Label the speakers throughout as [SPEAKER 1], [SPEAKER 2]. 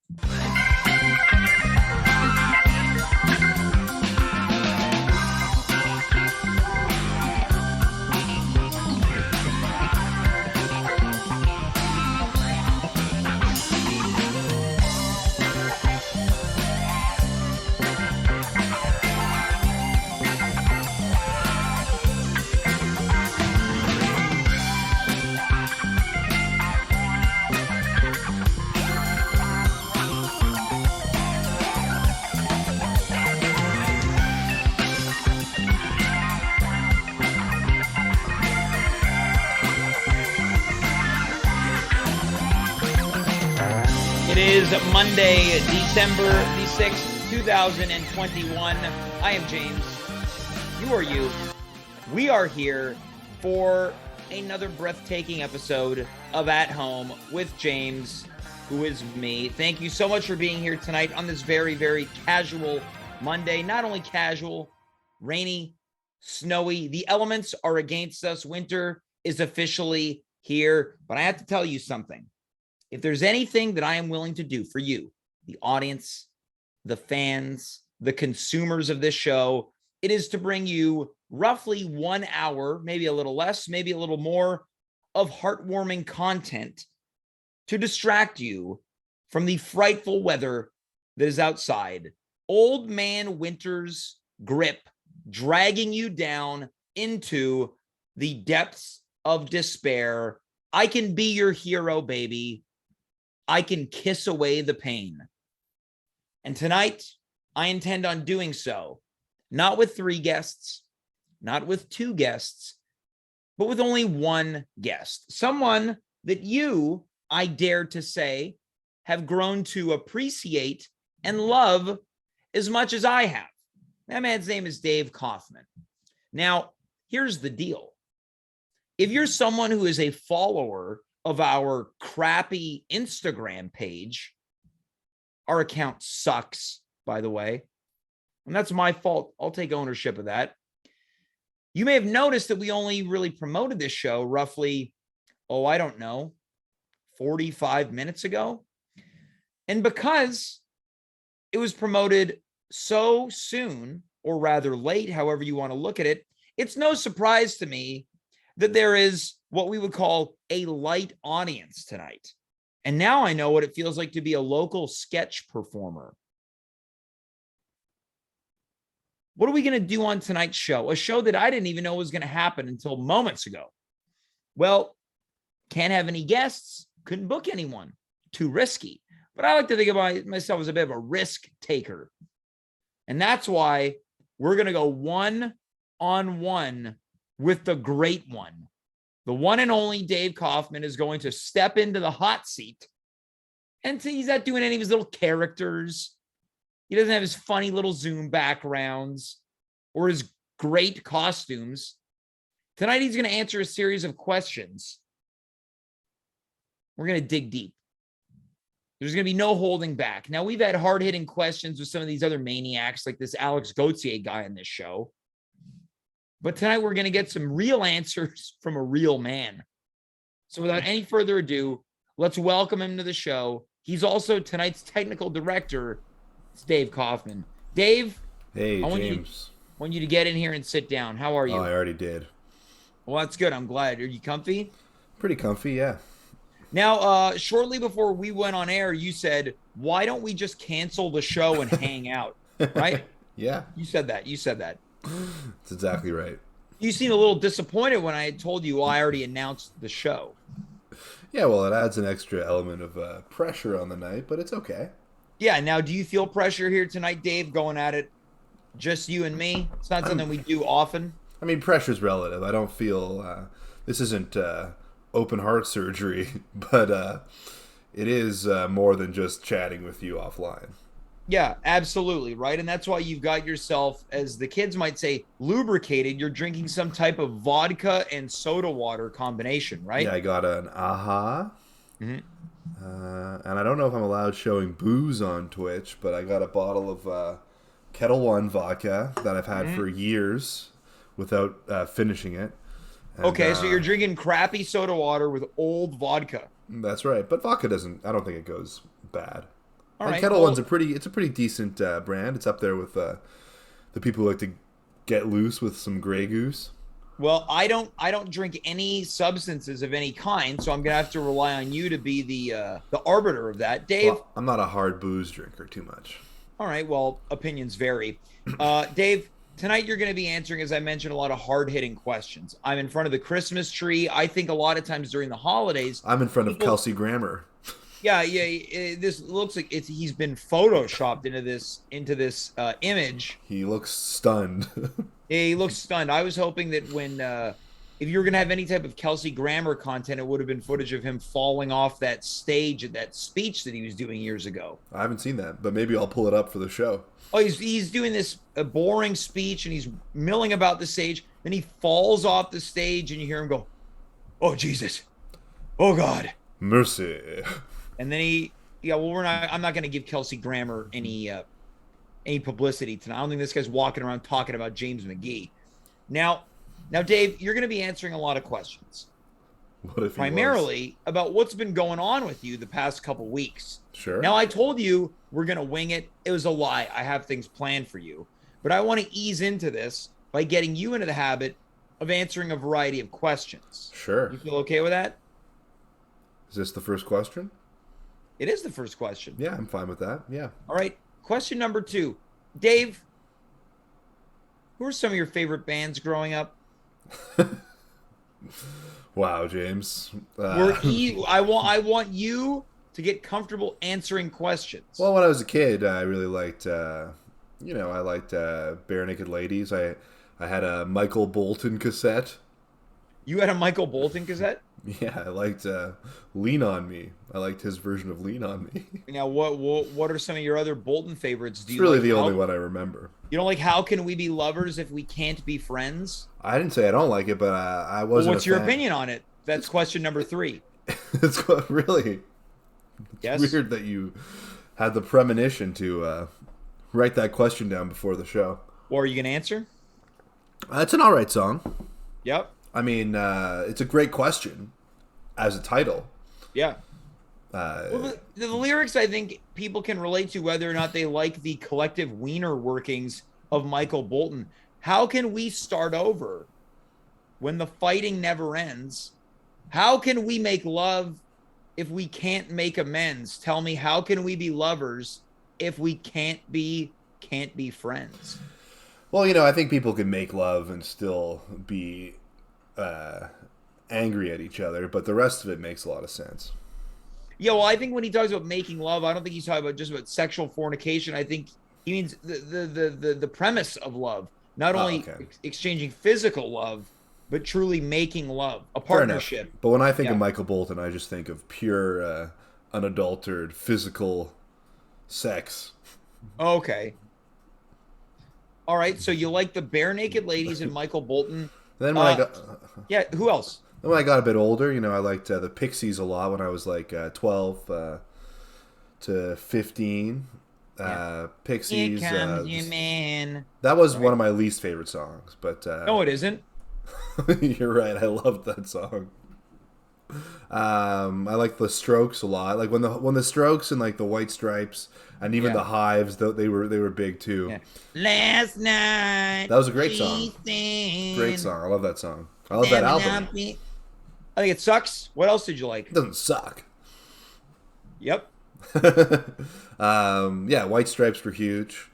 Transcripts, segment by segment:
[SPEAKER 1] It is Monday, December the 6th, 2021. I am James. You are you. We are here for another breathtaking episode of At Home with James, who is me. Thank you so much for being here tonight on this very, very casual Monday. Not only casual, rainy, snowy. The elements are against us. Winter is officially here. But I have to tell you something. If there's anything that I am willing to do for you, the audience, the fans, the consumers of this show, it is to bring you roughly 1 hour, maybe a little less, maybe a little more, of heartwarming content to distract you from the frightful weather that is outside. Old man winter's grip, dragging you down into the depths of despair. I can be your hero, baby. I can kiss away the pain. And tonight, I intend on doing so, not with 3 guests, not with 2 guests, but with only 1 guest. Someone that you, I dare to say, have grown to appreciate and love as much as I have. That man's name is Dave Kaufman. Now, here's the deal. If you're someone who is a follower of our crappy Instagram page, our account sucks, by the way, and that's my fault. I'll take ownership of that. You may have noticed that we only really promoted this show roughly, 45 minutes ago. And because it was promoted so soon, or rather late, however you want to look at it, it's no surprise to me that there is what we would call a light audience tonight. And now I know what it feels like to be a local sketch performer. What are we going to do on tonight's show? A show that I didn't even know was going to happen until moments ago. Well, can't have any guests, couldn't book anyone. Too risky. But I like to think about myself as a bit of a risk taker. And that's why we're going to go one-on-one with the great one. The one and only Dave Kaufman is going to step into the hot seat. And he's not doing any of his little characters. He doesn't have his funny little Zoom backgrounds or his great costumes. Tonight, he's going to answer a series of questions. We're going to dig deep. There's going to be no holding back. Now, we've had hard-hitting questions with some of these other maniacs, like this Alex Gauthier guy on this show. But tonight, we're going to get some real answers from a real man. So without any further ado, let's welcome him to the show. He's also tonight's technical director. It's Dave Kaufman. Dave.
[SPEAKER 2] Hey, James.
[SPEAKER 1] I want you to get in here and sit down. How are you?
[SPEAKER 2] Oh, I already did.
[SPEAKER 1] Well, that's good. I'm glad. Are you comfy?
[SPEAKER 2] Pretty comfy, yeah.
[SPEAKER 1] Now, shortly before we went on air, you said, why don't we just cancel the show and hang out? Right?
[SPEAKER 2] Yeah.
[SPEAKER 1] You said that.
[SPEAKER 2] That's exactly right.
[SPEAKER 1] You seemed a little disappointed when I had told you I already announced the show.
[SPEAKER 2] Yeah, well, it adds an extra element of pressure on the night, but it's okay.
[SPEAKER 1] Yeah, now do you feel pressure here tonight, Dave, going at it just you and me? It's not something we do often.
[SPEAKER 2] I mean, pressure's relative. I don't feel this isn't open heart surgery, but it is more than just chatting with you offline.
[SPEAKER 1] Yeah, absolutely, right? And that's why you've got yourself, as the kids might say, lubricated. You're drinking some type of vodka and soda water combination, right?
[SPEAKER 2] Yeah, I got an AHA.
[SPEAKER 1] Mm-hmm.
[SPEAKER 2] And I don't know if I'm allowed showing booze on Twitch, but I got a bottle of Kettle One vodka that I've had for years without finishing it. And,
[SPEAKER 1] okay, so you're drinking crappy soda water with old vodka.
[SPEAKER 2] That's right. But vodka I don't think it goes bad.
[SPEAKER 1] All
[SPEAKER 2] And
[SPEAKER 1] right.
[SPEAKER 2] Kettle
[SPEAKER 1] Well,
[SPEAKER 2] One's it's a pretty decent brand. It's up there with the people who like to get loose with some Grey Goose.
[SPEAKER 1] I don't drink any substances of any kind, so I'm gonna have to rely on you to be the arbiter of that, Dave.
[SPEAKER 2] Well, I'm not a hard booze drinker too much.
[SPEAKER 1] All right. Well, opinions vary. Dave, tonight you're going to be answering, as I mentioned, a lot of hard hitting questions. I'm in front of the Christmas tree. I think a lot of times during the holidays,
[SPEAKER 2] I'm in front of
[SPEAKER 1] people,
[SPEAKER 2] Kelsey Grammer.
[SPEAKER 1] yeah. This looks like he's been photoshopped into this image.
[SPEAKER 2] He looks stunned.
[SPEAKER 1] Yeah, he looks stunned. I was hoping that when if you were going to have any type of Kelsey Grammer content, it would have been footage of him falling off that stage at that speech that he was doing years ago.
[SPEAKER 2] I haven't seen that, but maybe I'll pull it up for the show.
[SPEAKER 1] Oh, he's doing this boring speech and he's milling about the stage. Then he falls off the stage and you hear him go, "Oh Jesus, oh God."
[SPEAKER 2] Mercy.
[SPEAKER 1] And then I'm not going to give Kelsey Grammer any publicity tonight. I don't think this guy's walking around talking about James McGee. Now, Dave, you're going to be answering a lot of questions.
[SPEAKER 2] What if he
[SPEAKER 1] primarily about what's been going on with you the past couple weeks.
[SPEAKER 2] Sure.
[SPEAKER 1] Now, I told you we're going to wing it. It was a lie. I have things planned for you. But I want to ease into this by getting you into the habit of answering a variety of questions.
[SPEAKER 2] Sure.
[SPEAKER 1] You feel okay with that?
[SPEAKER 2] Is this the first question?
[SPEAKER 1] It is the first question.
[SPEAKER 2] Yeah, I'm fine with that. Yeah.
[SPEAKER 1] All right. Question number 2. Dave, who are some of your favorite bands growing up?
[SPEAKER 2] Wow, James.
[SPEAKER 1] I want you to get comfortable answering questions.
[SPEAKER 2] Well, when I was a kid, I really liked, I liked Bare Naked Ladies. I had a Michael Bolton cassette.
[SPEAKER 1] You had a Michael Bolton cassette?
[SPEAKER 2] Yeah, I liked Lean on Me. I liked his version of Lean on Me.
[SPEAKER 1] Now, what are some of your other Bolton favorites?
[SPEAKER 2] It's really the only one I remember.
[SPEAKER 1] You don't like How Can We Be Lovers If We Can't Be Friends?
[SPEAKER 2] I didn't say I don't like it, but I wasn't.
[SPEAKER 1] Well, what's your opinion on it? That's question number 3.
[SPEAKER 2] It's really
[SPEAKER 1] yes?
[SPEAKER 2] weird that you had the premonition to write that question down before the show.
[SPEAKER 1] Or are you going to answer?
[SPEAKER 2] It's an all right song.
[SPEAKER 1] Yep.
[SPEAKER 2] I mean, it's a great question as a title.
[SPEAKER 1] Yeah. Well, the lyrics, I think people can relate to whether or not they like the collective wiener workings of Michael Bolton. How can we start over when the fighting never ends? How can we make love if we can't make amends? Tell me, how can we be lovers if we can't be friends?
[SPEAKER 2] Well, I think people can make love and still be angry at each other, but the rest of it makes a lot of sense.
[SPEAKER 1] Yeah, well, I think when he talks about making love, I don't think he's talking about just about sexual fornication. I think he means the premise of love, not only exchanging physical love, but truly making love, a partnership.
[SPEAKER 2] But when I think of Michael Bolton, I just think of pure, unadulterated physical sex.
[SPEAKER 1] Okay. All right, so you like the Bare Naked Ladies and Michael Bolton.
[SPEAKER 2] Then when
[SPEAKER 1] who else?
[SPEAKER 2] Then when I got a bit older, I liked the Pixies a lot when I was like 12 to 15. Pixies.
[SPEAKER 1] Here comes your man.
[SPEAKER 2] That was one of my least favorite songs, but
[SPEAKER 1] no, it isn't.
[SPEAKER 2] You're right. I loved that song. I like the Strokes a lot. Like when the Strokes and like the White Stripes and even the Hives, they were big too.
[SPEAKER 1] Yeah. Last night.
[SPEAKER 2] That was a great song. Great song. I love that song. I love that album.
[SPEAKER 1] I think it sucks. What else did you like?
[SPEAKER 2] It doesn't suck.
[SPEAKER 1] Yep.
[SPEAKER 2] White Stripes were huge.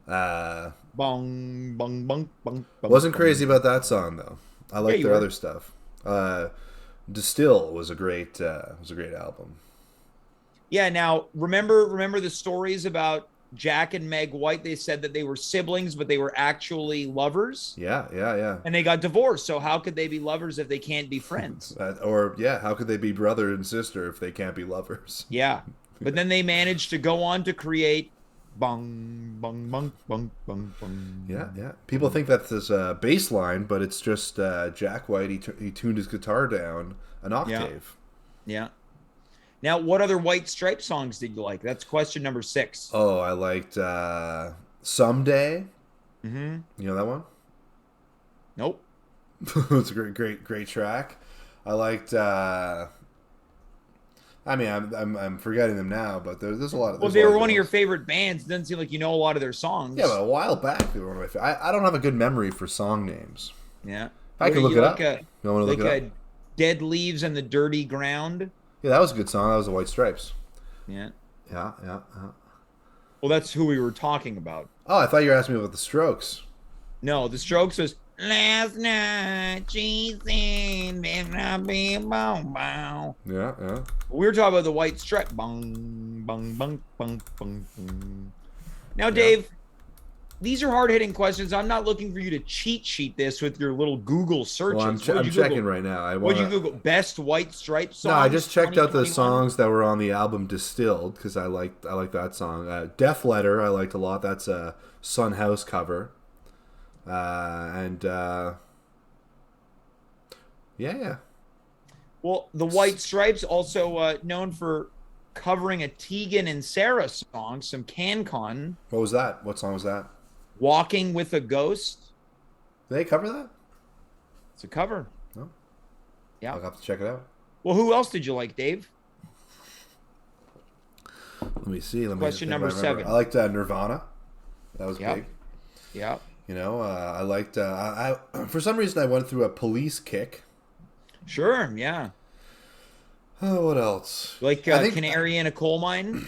[SPEAKER 1] Bong, bong, bong, bong, bong.
[SPEAKER 2] Wasn't crazy about that song though. I like their other stuff. Distill was a great album.
[SPEAKER 1] Yeah. Now remember the stories about Jack and Meg White? They said that they were siblings, but they were actually lovers.
[SPEAKER 2] Yeah.
[SPEAKER 1] And they got divorced. So how could they be lovers if they can't be friends?
[SPEAKER 2] How could they be brother and sister if they can't be lovers?
[SPEAKER 1] Yeah. But then they managed to go on to create bong, bong, bong, bong, bong, bong.
[SPEAKER 2] Yeah. People think that's this bass line, but it's just Jack White. He tuned his guitar down an octave.
[SPEAKER 1] Yeah. Now, what other White Stripe songs did you like? That's question number 6.
[SPEAKER 2] Oh, I liked Someday.
[SPEAKER 1] Mm-hmm.
[SPEAKER 2] You know that one?
[SPEAKER 1] Nope.
[SPEAKER 2] It's a great track. I liked I mean, I'm forgetting them now, but there's a lot of.
[SPEAKER 1] Well,
[SPEAKER 2] There's a
[SPEAKER 1] they
[SPEAKER 2] lot
[SPEAKER 1] were
[SPEAKER 2] of
[SPEAKER 1] one
[SPEAKER 2] good
[SPEAKER 1] of your
[SPEAKER 2] ones.
[SPEAKER 1] favorite bands. It doesn't seem like you know a lot of their
[SPEAKER 2] Yeah,
[SPEAKER 1] songs.
[SPEAKER 2] but a while back they were one of my. I don't have a good memory for song names.
[SPEAKER 1] Yeah.
[SPEAKER 2] I
[SPEAKER 1] What are
[SPEAKER 2] could look
[SPEAKER 1] you
[SPEAKER 2] it
[SPEAKER 1] like?
[SPEAKER 2] up. You want me to look
[SPEAKER 1] Like
[SPEAKER 2] it up?
[SPEAKER 1] Dead Leaves and the Dirty Ground.
[SPEAKER 2] Yeah, that was a good song. That was the White Stripes.
[SPEAKER 1] Yeah.
[SPEAKER 2] Yeah.
[SPEAKER 1] Well, that's who we were talking about.
[SPEAKER 2] Oh, I thought you were asking me about the Strokes.
[SPEAKER 1] No, the Strokes was last night. She said, "Be bow bow."
[SPEAKER 2] Yeah.
[SPEAKER 1] We were talking about the White Stripe. Bung, bung, bung, bung, bung, bung. Now,
[SPEAKER 2] Yeah.
[SPEAKER 1] Dave, these are hard hitting questions. I'm not looking for you to cheat sheet this with your little Google
[SPEAKER 2] Well,
[SPEAKER 1] searches. What would
[SPEAKER 2] I'm
[SPEAKER 1] you
[SPEAKER 2] checking
[SPEAKER 1] Google?
[SPEAKER 2] right now. I
[SPEAKER 1] What'd you
[SPEAKER 2] wanna.
[SPEAKER 1] Google? Best White Stripe
[SPEAKER 2] No, I
[SPEAKER 1] songs
[SPEAKER 2] just checked out the
[SPEAKER 1] 2021?
[SPEAKER 2] songs that were on the album Distilled because I like that song. Def Letter I liked a lot. That's a Sun House cover. And yeah.
[SPEAKER 1] Well, the White Stripes also known for covering a Tegan and Sarah song, some CanCon,
[SPEAKER 2] What was that? What song was that?
[SPEAKER 1] Walking with a Ghost.
[SPEAKER 2] Did they cover that?
[SPEAKER 1] It's a cover.
[SPEAKER 2] No.
[SPEAKER 1] Yeah.
[SPEAKER 2] I'll have to check it out.
[SPEAKER 1] Well, who else did you like, Dave?
[SPEAKER 2] Let me see. Let me
[SPEAKER 1] Question
[SPEAKER 2] think if
[SPEAKER 1] number
[SPEAKER 2] I remember.
[SPEAKER 1] 7.
[SPEAKER 2] I liked Nirvana. That was
[SPEAKER 1] Yep.
[SPEAKER 2] big.
[SPEAKER 1] Yeah.
[SPEAKER 2] You know, I liked. I for some reason I went through a Police kick.
[SPEAKER 1] Sure. Yeah.
[SPEAKER 2] Oh, what else?
[SPEAKER 1] Like
[SPEAKER 2] I think
[SPEAKER 1] Canary in a Coal Mine.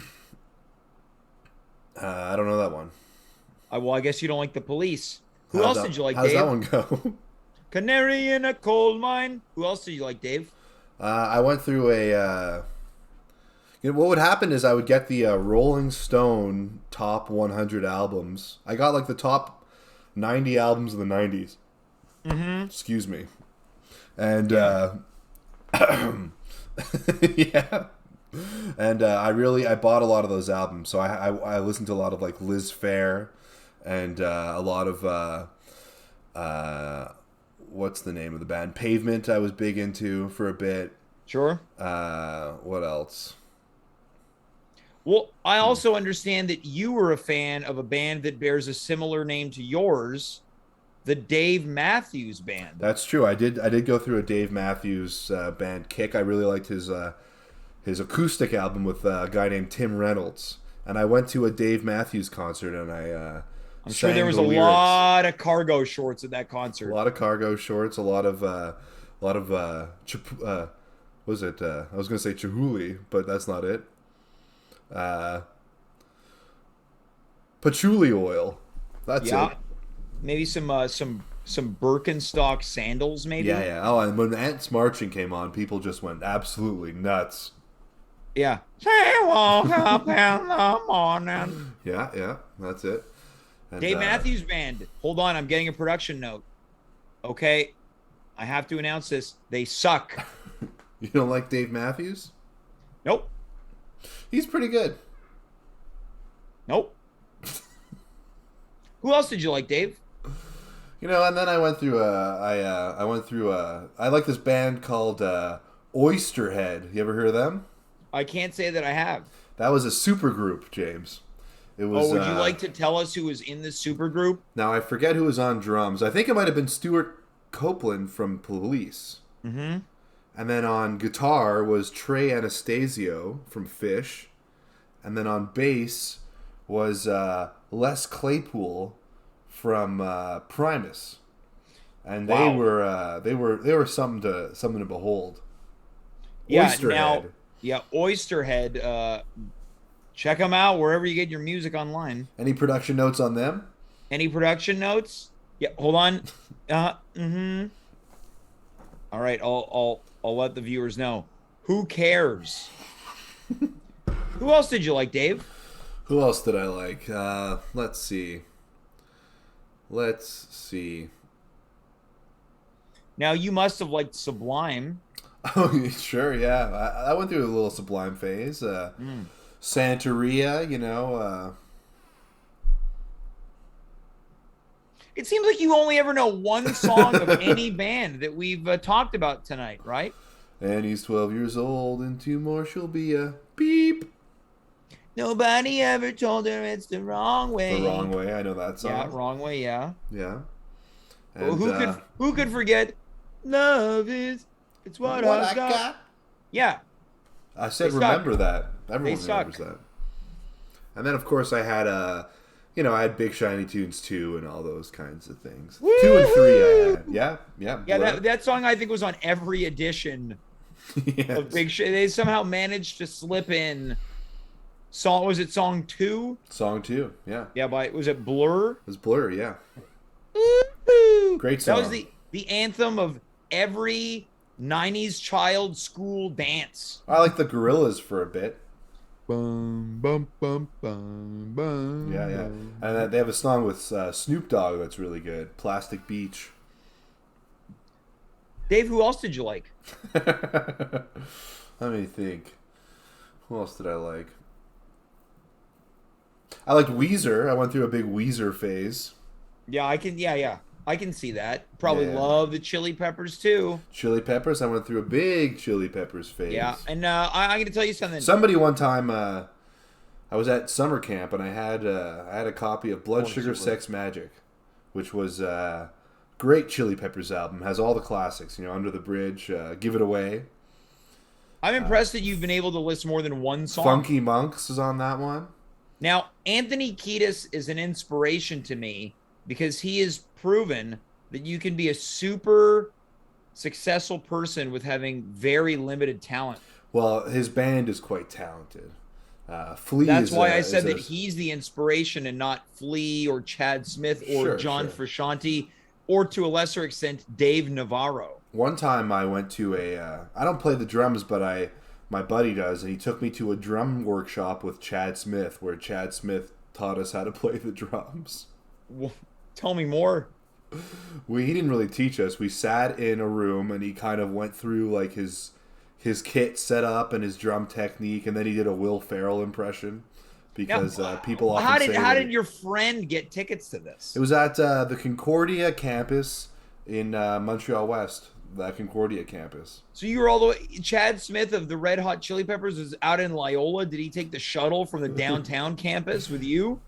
[SPEAKER 2] I don't know that one.
[SPEAKER 1] Well, I guess you don't like the Police. Who else did you like,
[SPEAKER 2] How's that
[SPEAKER 1] Dave?
[SPEAKER 2] one go?
[SPEAKER 1] Canary in a Coal Mine. Who else did you like, Dave?
[SPEAKER 2] I went through a. You know, what would happen is I would get the Rolling Stone top 100 albums. I got like the top 90 albums of the 90s.
[SPEAKER 1] Mm-hmm.
[SPEAKER 2] Excuse me. And
[SPEAKER 1] Yeah.
[SPEAKER 2] yeah. And I bought a lot of those albums. So I listened to a lot of like Liz Phair and a lot of what's the name of the band? Pavement I was big into for a bit.
[SPEAKER 1] Sure.
[SPEAKER 2] What else?
[SPEAKER 1] Well, I also understand that you were a fan of a band that bears a similar name to yours, the Dave Matthews Band.
[SPEAKER 2] That's true. I did go through a Dave Matthews band kick. I really liked his acoustic album with a guy named Tim Reynolds. And I went to a Dave Matthews concert and
[SPEAKER 1] I'm sure there was
[SPEAKER 2] sang
[SPEAKER 1] a
[SPEAKER 2] the lyrics.
[SPEAKER 1] lot of cargo shorts at that concert.
[SPEAKER 2] A lot of cargo shorts, a lot of was it? I was gonna say Chihuly, but that's not it. Patchouli oil. That's
[SPEAKER 1] Yeah.
[SPEAKER 2] it.
[SPEAKER 1] Maybe some Birkenstock sandals, maybe.
[SPEAKER 2] Yeah. Oh, and when Ants Marching came on, people just went absolutely nuts.
[SPEAKER 1] Yeah. Say woke up in the morning.
[SPEAKER 2] Yeah. That's it. And,
[SPEAKER 1] Dave Matthews Band. Hold on, I'm getting a production note. Okay. I have to announce this. They suck.
[SPEAKER 2] You don't like Dave Matthews?
[SPEAKER 1] Nope.
[SPEAKER 2] He's pretty good.
[SPEAKER 1] Nope. Who else did you like, Dave?
[SPEAKER 2] You know, and then I went through I like this band called Oysterhead. You ever heard of them?
[SPEAKER 1] I can't say that I have.
[SPEAKER 2] That was a super group, James. It was.
[SPEAKER 1] Would you like to tell us who was in this super group?
[SPEAKER 2] Now I forget who was on drums. I think it might have been Stuart Copeland from Police.
[SPEAKER 1] Mm-hmm.
[SPEAKER 2] And then on guitar was Trey Anastasio from Fish. And then on bass was Les Claypool from Primus. And they were something to behold.
[SPEAKER 1] Yeah,
[SPEAKER 2] Oysterhead.
[SPEAKER 1] Oysterhead. Check them out wherever you get your music online.
[SPEAKER 2] Any production notes on them?
[SPEAKER 1] Any production notes? Yeah, hold on. Mm-hmm. All right, I'll let the viewers know. Who cares? Who else did you like, Dave?
[SPEAKER 2] Who else did I like? Let's see.
[SPEAKER 1] Now you must have liked Sublime.
[SPEAKER 2] Oh, sure, yeah. I went through a little Sublime phase. Santeria, you know.
[SPEAKER 1] It seems like you only ever know one song of any band that we've talked about tonight, right?
[SPEAKER 2] And he's 12 years old, and 2 more she'll be a beep.
[SPEAKER 1] Nobody ever told her it's the wrong way.
[SPEAKER 2] The Wrong Way, I know that song.
[SPEAKER 1] Yeah, Wrong Way, yeah.
[SPEAKER 2] Yeah.
[SPEAKER 1] Well,
[SPEAKER 2] And,
[SPEAKER 1] who could forget? Love is, it's what I've got. Yeah.
[SPEAKER 2] I said
[SPEAKER 1] They
[SPEAKER 2] remember
[SPEAKER 1] suck.
[SPEAKER 2] that.
[SPEAKER 1] They
[SPEAKER 2] Everyone
[SPEAKER 1] suck.
[SPEAKER 2] remembers that. And then, of course, I had I had Big Shiny Tunes 2 and all those kinds of things. 2 and 3 I had. Yeah, yeah.
[SPEAKER 1] Yeah,
[SPEAKER 2] Blur.
[SPEAKER 1] that song I think was on every edition of
[SPEAKER 2] Yes.
[SPEAKER 1] Big Shiny. They somehow managed to slip in song. Was it song 2?
[SPEAKER 2] Song 2, yeah.
[SPEAKER 1] Yeah, was it Blur?
[SPEAKER 2] It was Blur, yeah.
[SPEAKER 1] Woo-hoo!
[SPEAKER 2] Great
[SPEAKER 1] That was
[SPEAKER 2] song.
[SPEAKER 1] the anthem of every 90s child school dance.
[SPEAKER 2] I like the Gorillas for a bit.
[SPEAKER 1] Bum, bum, bum, bum, bum,
[SPEAKER 2] Yeah, yeah.
[SPEAKER 1] bum.
[SPEAKER 2] And they have a song with Snoop Dogg that's really good. Plastic Beach.
[SPEAKER 1] Dave, who else did you like?
[SPEAKER 2] Let me think. Who else did I like? I liked Weezer. I went through a big Weezer phase.
[SPEAKER 1] Yeah, I can see that. Probably
[SPEAKER 2] Yeah.
[SPEAKER 1] love the Chili Peppers too.
[SPEAKER 2] Chili Peppers. I went through a big Chili Peppers phase.
[SPEAKER 1] Yeah, and I'm going to tell you something.
[SPEAKER 2] Somebody one time, I was at summer camp and I had a copy of Blood Sugar
[SPEAKER 1] Super.
[SPEAKER 2] Sex Magic, which was great Chili Peppers album. Has all the classics. Under the Bridge, Give It Away.
[SPEAKER 1] I'm impressed that you've been able to list more than one song.
[SPEAKER 2] Funky Monks is on that one.
[SPEAKER 1] Now, Anthony Kiedis is an inspiration to me because he has proven that you can be a super successful person with having very limited talent.
[SPEAKER 2] Well, his band is quite talented. Flea.
[SPEAKER 1] That's why I
[SPEAKER 2] is
[SPEAKER 1] said that he's the inspiration and not Flea or Chad Smith or
[SPEAKER 2] Sure,
[SPEAKER 1] John
[SPEAKER 2] sure.
[SPEAKER 1] Frusciante or to a lesser extent Dave Navarro.
[SPEAKER 2] One time I went to I don't play the drums, but my buddy does, and he took me to a drum workshop with Chad Smith, where Chad Smith taught us how to play the drums.
[SPEAKER 1] Well, tell me more.
[SPEAKER 2] He didn't really teach us. We sat in a room, and he kind of went through like his kit setup and his drum technique, and then he did a Will Ferrell impression because people often
[SPEAKER 1] How
[SPEAKER 2] say
[SPEAKER 1] did
[SPEAKER 2] that
[SPEAKER 1] your friend get tickets to this?
[SPEAKER 2] it was at the Concordia campus in Montreal West. The Concordia campus.
[SPEAKER 1] So you were all the way. Chad Smith of the Red Hot Chili Peppers was out in Loyola. Did he take the shuttle from the downtown campus with you?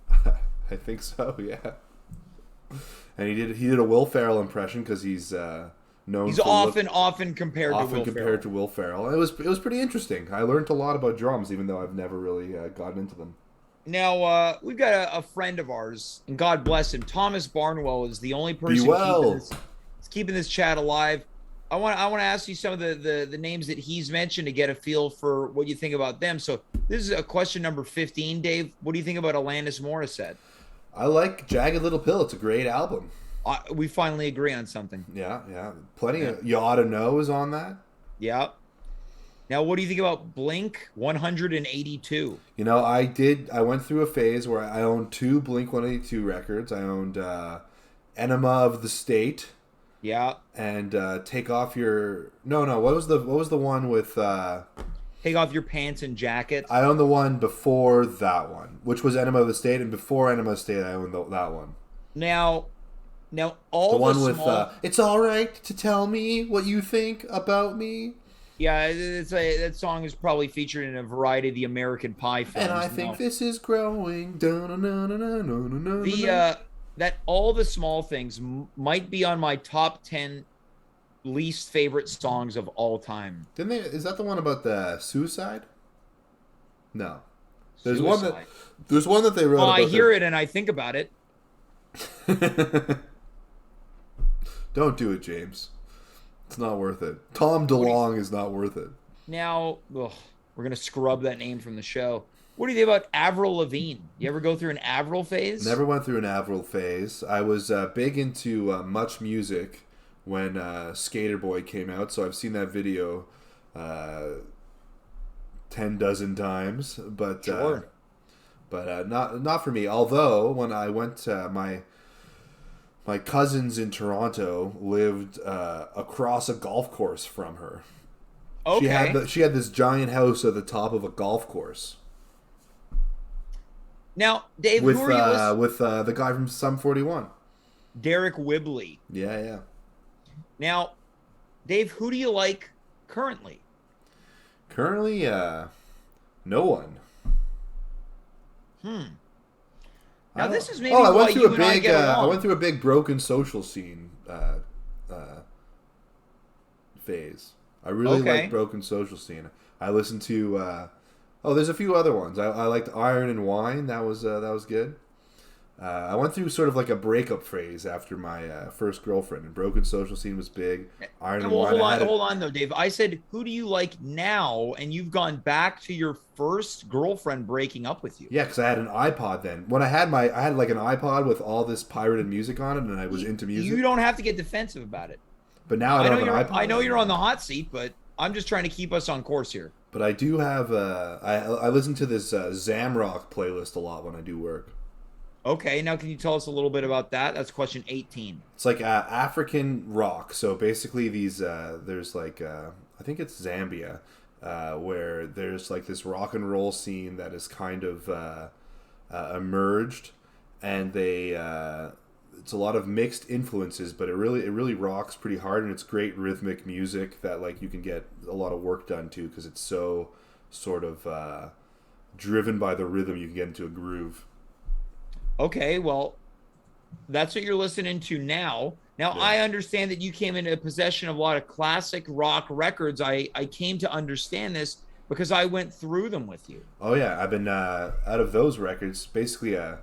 [SPEAKER 2] I think so, yeah. And he did a Will Ferrell impression because he's known.
[SPEAKER 1] He's
[SPEAKER 2] for
[SPEAKER 1] often compared
[SPEAKER 2] to Will Ferrell. It was pretty interesting. I learned a lot about drums, even though I've never really gotten into them.
[SPEAKER 1] Now we've got a friend of ours, and God bless him. Thomas Barnwell is the only person keeping this chat alive. I want to ask you some of the names that he's mentioned to get a feel for what you think about them. So this is a question number 15, Dave. What do you think about Alanis Morissette?
[SPEAKER 2] I like Jagged Little Pill. It's a great album.
[SPEAKER 1] We finally agree on something.
[SPEAKER 2] Yeah. Plenty of You Ought to Know is on that.
[SPEAKER 1] Yeah. Now, what do you think about Blink 182?
[SPEAKER 2] I went through a phase where I owned 2 Blink 182 records. I owned Enema of the State.
[SPEAKER 1] Yeah.
[SPEAKER 2] And Take Off Your... No, what was the one with...
[SPEAKER 1] Take Off Your Pants and Jacket.
[SPEAKER 2] I owned the one before that one, which was Enema of the State, and before Enema of the State, I owned that one.
[SPEAKER 1] Now all
[SPEAKER 2] the one
[SPEAKER 1] small...
[SPEAKER 2] with It's All Right to Tell Me What You Think About Me.
[SPEAKER 1] Yeah, that song is probably featured in a variety of the American Pie films.
[SPEAKER 2] And I think this is growing.
[SPEAKER 1] That All the Small Things might be on my top 10 least favorite songs of all time.
[SPEAKER 2] Is that the one about the suicide? No. There's
[SPEAKER 1] Suicide.
[SPEAKER 2] one that they wrote about.
[SPEAKER 1] I hear it and I think about it.
[SPEAKER 2] Don't do it, James. It's not worth it. Tom DeLonge is not worth it.
[SPEAKER 1] Now, we're going to scrub that name from the show. What do you think about Avril Lavigne? You ever go through an Avril phase?
[SPEAKER 2] Never went through an Avril phase. I was big into Much Music when Skater Boy came out, so I've seen that video 10 dozen times. But
[SPEAKER 1] sure.
[SPEAKER 2] Not for me. Although when I went, my cousins in Toronto lived across a golf course from her.
[SPEAKER 1] Okay.
[SPEAKER 2] She had this giant house at the top of a golf course.
[SPEAKER 1] Now, Dave,
[SPEAKER 2] with
[SPEAKER 1] who are you
[SPEAKER 2] with the guy from Sum 41,
[SPEAKER 1] Derek Whibley.
[SPEAKER 2] Yeah.
[SPEAKER 1] Now, Dave, who do you like currently?
[SPEAKER 2] Currently, no one.
[SPEAKER 1] Now, this is maybe why you and I get along.
[SPEAKER 2] I went through a big Broken Social Scene phase. I really like Broken Social Scene. I listened to. There's a few other ones. I liked Iron and Wine. That was good. I went through sort of like a breakup phase after my first girlfriend, and Broken Social Scene was big. Iron and
[SPEAKER 1] Well,
[SPEAKER 2] Wine.
[SPEAKER 1] hold on though, Dave. I said, who do you like now? And you've gone back to your first girlfriend breaking up with you.
[SPEAKER 2] Yeah, because I had an iPod then. When I had like an iPod with all this pirated music on it, and I was into
[SPEAKER 1] You
[SPEAKER 2] music.
[SPEAKER 1] don't have to get defensive about it.
[SPEAKER 2] But now I don't have an iPod.
[SPEAKER 1] I know you're on the hot seat, but I'm just trying to keep us on course here.
[SPEAKER 2] But I do have. I listen to this Zamrock playlist a lot when I do work.
[SPEAKER 1] Okay, now can you tell us a little bit about that? That's question 18.
[SPEAKER 2] It's like African rock. So basically, there's like I think it's Zambia, where there's like this rock and roll scene that is kind of emerged, and it's a lot of mixed influences, but it really rocks pretty hard, and it's great rhythmic music that like you can get a lot of work done to because it's so sort of driven by the rhythm. You can get into a groove.
[SPEAKER 1] Okay, well, that's what you're listening to now. Now,
[SPEAKER 2] Yeah.
[SPEAKER 1] I understand that you came into possession of a lot of classic rock records. I came to understand this because I went through them with you.
[SPEAKER 2] Oh yeah, I've been out of those records. Basically, I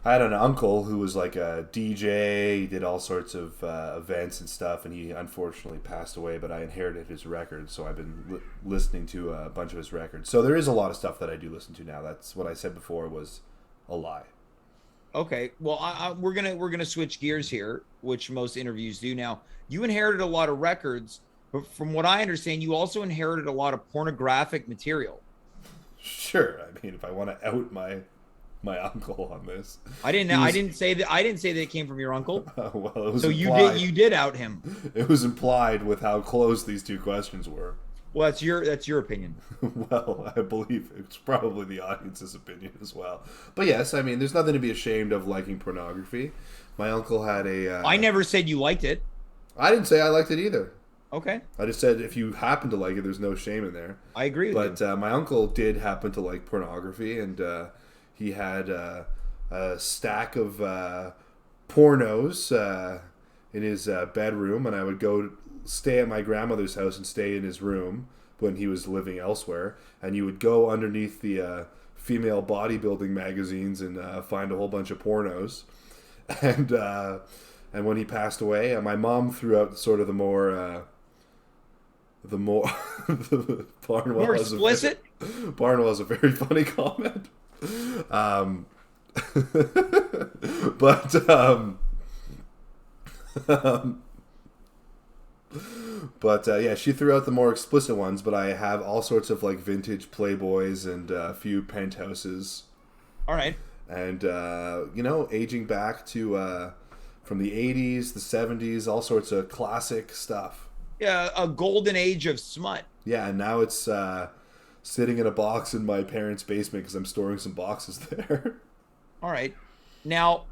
[SPEAKER 2] had an uncle who was like a DJ. He did all sorts of events and stuff, and he unfortunately passed away. But I inherited his records, so I've been listening to a bunch of his records. So there is a lot of stuff that I do listen to now. That's what I said before was a lie.
[SPEAKER 1] Okay, well, we're gonna switch gears here, which most interviews do. Now, you inherited a lot of records, but from what I understand, you also inherited a lot of pornographic material.
[SPEAKER 2] Sure, I mean, if I want to out my uncle on this,
[SPEAKER 1] I didn't know. I didn't say that. I didn't say that it came from your uncle.
[SPEAKER 2] well, it was
[SPEAKER 1] So
[SPEAKER 2] implied.
[SPEAKER 1] you did out him.
[SPEAKER 2] It was implied with how close these two questions were.
[SPEAKER 1] Well, that's your opinion.
[SPEAKER 2] Well, I believe it's probably the audience's opinion as well. But yes, I mean, there's nothing to be ashamed of liking pornography. My uncle had a.
[SPEAKER 1] I never said you liked it.
[SPEAKER 2] I didn't say I liked it either.
[SPEAKER 1] Okay,
[SPEAKER 2] I just said if you happen to like it, there's no shame in there.
[SPEAKER 1] I agree with
[SPEAKER 2] But my uncle did happen to like pornography, and he had a stack of pornos in his bedroom, and I would go stay at my grandmother's house and stay in his room when he was living elsewhere, and you would go underneath the female bodybuilding magazines and find a whole bunch of pornos, and when he passed away, my mom threw out sort of the more Barnwell
[SPEAKER 1] More explicit?
[SPEAKER 2] Barnwell is a very funny comment. But yeah, she threw out the more explicit ones, but I have all sorts of like vintage Playboys and a few penthouses.
[SPEAKER 1] All right.
[SPEAKER 2] And aging back to from the 80s, the 70s, all sorts of classic stuff.
[SPEAKER 1] Yeah, a golden age of smut.
[SPEAKER 2] Yeah, and now it's sitting in a box in my parents' basement because I'm storing some boxes there.
[SPEAKER 1] All right. Now,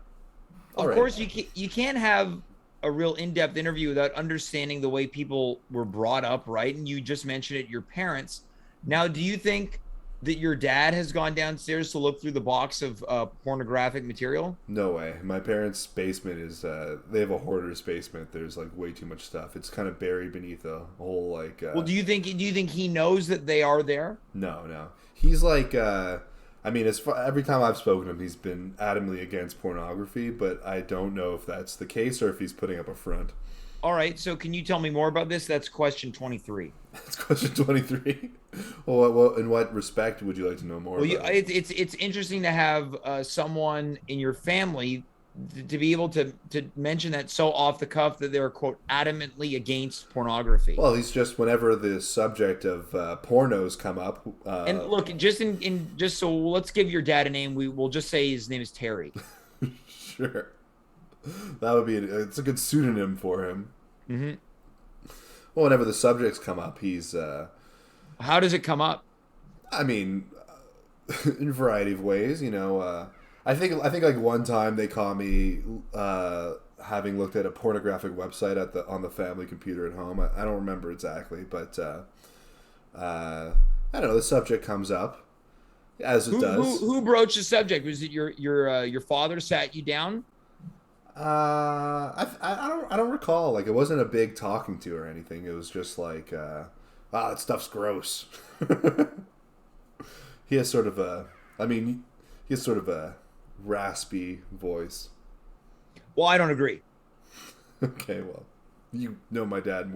[SPEAKER 1] of course, you can't have a real in-depth interview without understanding the way people were brought up, right? And you just mentioned it, your parents. Now, do you think that your dad has gone downstairs to look through the box of pornographic material?
[SPEAKER 2] No way. My parents' basement is they have a hoarder's basement. There's like way too much stuff. It's kind of buried beneath a whole like
[SPEAKER 1] Well, do you think he knows that they are there?
[SPEAKER 2] No. He's like I mean, every time I've spoken to him, he's been adamantly against pornography, but I don't know if that's the case or if he's putting up a front.
[SPEAKER 1] All right, so can you tell me more about this? That's question 23.
[SPEAKER 2] That's question 23. Well, in what respect would you like to know more about?
[SPEAKER 1] It's interesting to have someone in your family to be able to mention that so off the cuff that they're, quote, adamantly against pornography.
[SPEAKER 2] Well, he's just whenever the subject of pornos come up.
[SPEAKER 1] And look, just so let's give your dad a name. We'll just say his name is Terry.
[SPEAKER 2] Sure. That would be it's a good pseudonym for him.
[SPEAKER 1] Mm-hmm.
[SPEAKER 2] Well, whenever the subjects come up, he's.
[SPEAKER 1] How does it come up?
[SPEAKER 2] I mean, in a variety of ways. I think like one time they caught me having looked at a pornographic website on the family computer at home. I don't remember exactly, but I don't know. The subject comes up as it does.
[SPEAKER 1] Who broached the subject? Was it your father sat you down?
[SPEAKER 2] I don't recall. Like, it wasn't a big talking to or anything. It was just like Ah, that stuff's gross. He has sort of a, I mean, he has sort of a raspy voice.
[SPEAKER 1] Well, I don't agree.
[SPEAKER 2] Okay, well, you know my dad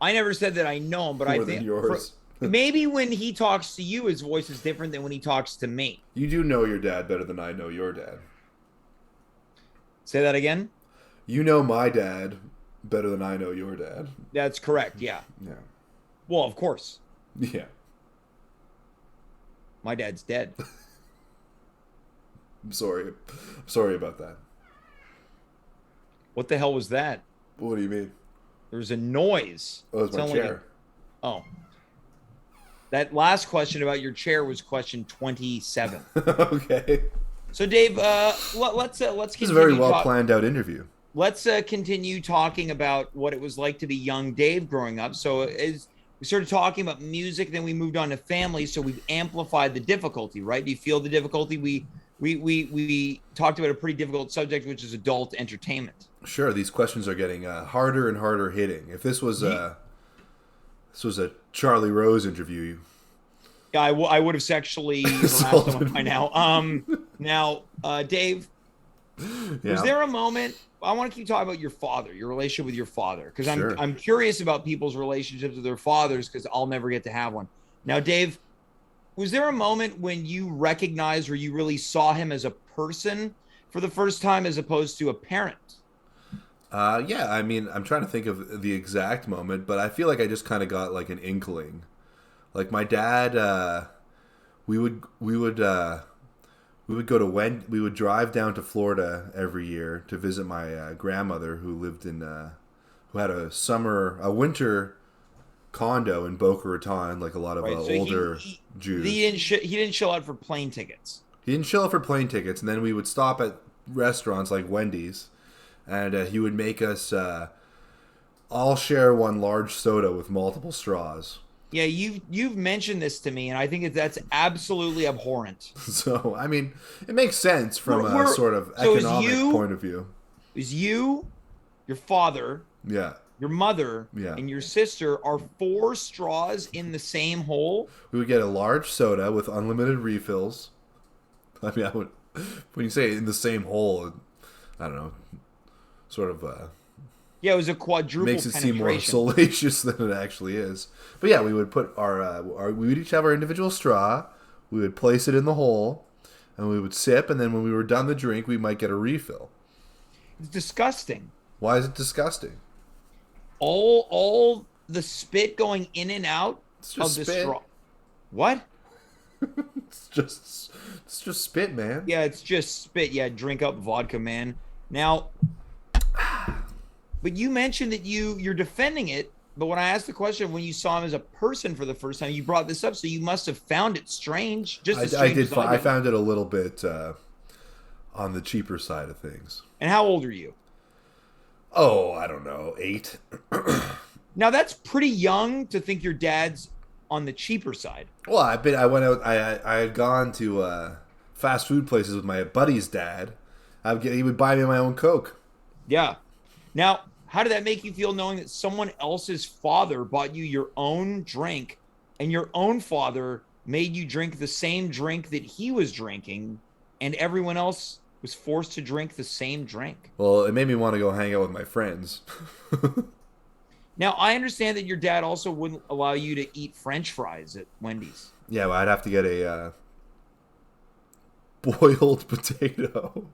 [SPEAKER 1] I never said that I know him, but I
[SPEAKER 2] more than
[SPEAKER 1] think
[SPEAKER 2] yours.
[SPEAKER 1] maybe when he talks to you, his voice is different than when he talks to me.
[SPEAKER 2] You do know your dad better than I know your dad.
[SPEAKER 1] Say that again?
[SPEAKER 2] You know my dad better than I know your dad.
[SPEAKER 1] That's correct. Yeah.
[SPEAKER 2] Yeah.
[SPEAKER 1] Well, of course.
[SPEAKER 2] Yeah.
[SPEAKER 1] My dad's dead.
[SPEAKER 2] I'm sorry. I'm sorry about that.
[SPEAKER 1] What the hell was that?
[SPEAKER 2] What do you mean?
[SPEAKER 1] There was a noise.
[SPEAKER 2] Oh, it's my
[SPEAKER 1] Sounded like
[SPEAKER 2] chair.
[SPEAKER 1] oh. That last question about your chair was question 27.
[SPEAKER 2] Okay.
[SPEAKER 1] So, Dave, let's continue.
[SPEAKER 2] This is a very well planned out interview.
[SPEAKER 1] Let's continue talking about what it was like to be young Dave growing up. So, as we started talking about music, then we moved on to family. So we've amplified the difficulty, right? Do you feel the difficulty? We talked about a pretty difficult subject, which is adult entertainment.
[SPEAKER 2] Sure, these questions are getting harder and harder hitting. If this was a Charlie Rose interview,
[SPEAKER 1] yeah, I would have sexually harassed him by now. Now, Dave, was there a moment? I want to keep talking about your father, your relationship with your father, because
[SPEAKER 2] Sure.
[SPEAKER 1] I'm curious about people's relationships with their fathers, because I'll never get to have one. Now, Dave, was there a moment when you recognized or you really saw him as a person for the first time as opposed to a parent?
[SPEAKER 2] Yeah, I mean, I'm trying to think of the exact moment, but I feel like I just kind of got like an inkling. Like my dad, we would go to we would drive down to Florida every year to visit my grandmother who lived in who had a winter condo in Boca Raton, like a lot of
[SPEAKER 1] Right. So
[SPEAKER 2] older Jews.
[SPEAKER 1] He didn't show out for plane tickets.
[SPEAKER 2] He didn't chill for plane tickets, and then we would stop at restaurants like Wendy's, and he would make us all share one large soda with multiple straws.
[SPEAKER 1] Yeah, you've mentioned this to me, and I think that's absolutely abhorrent.
[SPEAKER 2] So, I mean, it makes sense from a sort of economic point of view.
[SPEAKER 1] It was you, your father,
[SPEAKER 2] Yeah.
[SPEAKER 1] your mother,
[SPEAKER 2] Yeah.
[SPEAKER 1] and your sister are 4 straws in the same hole.
[SPEAKER 2] We would get a large soda with unlimited refills. I mean, when you say in the same hole, I don't know, sort of
[SPEAKER 1] Yeah, it was a quadruple
[SPEAKER 2] makes it seem more
[SPEAKER 1] penetration.
[SPEAKER 2] salacious than it actually is. But yeah, we would put we would each have our individual straw. We would place it in the hole, and we would sip. And then when we were done the drink, we might get a refill.
[SPEAKER 1] It's disgusting.
[SPEAKER 2] Why is it disgusting?
[SPEAKER 1] All the spit going in and out
[SPEAKER 2] It's
[SPEAKER 1] of
[SPEAKER 2] just
[SPEAKER 1] the
[SPEAKER 2] spit.
[SPEAKER 1] straw. What?
[SPEAKER 2] It's just spit, man.
[SPEAKER 1] Yeah, it's just spit. Yeah, drink up vodka, man. Now, but you mentioned that you're defending it. But when I asked the question when you saw him as a person for the first time, you brought this up, so you must have found it strange. Just as
[SPEAKER 2] I
[SPEAKER 1] strange
[SPEAKER 2] did.
[SPEAKER 1] as I
[SPEAKER 2] I
[SPEAKER 1] did.
[SPEAKER 2] found it a little bit on the cheaper side of things.
[SPEAKER 1] And how old are you?
[SPEAKER 2] Oh, I don't know, 8.
[SPEAKER 1] Now that's pretty young to think your dad's on the cheaper side.
[SPEAKER 2] Well, I went out. I had gone to fast food places with my buddy's dad. He would buy me my own Coke.
[SPEAKER 1] Yeah. Now, how did that make you feel knowing that someone else's father bought you your own drink and your own father made you drink the same drink that he was drinking and everyone else was forced to drink the same drink?
[SPEAKER 2] Well, it made me want to go hang out with my friends.
[SPEAKER 1] Now, I understand that your dad also wouldn't allow you to eat French fries at Wendy's.
[SPEAKER 2] Yeah, well, I'd have to get a boiled potato.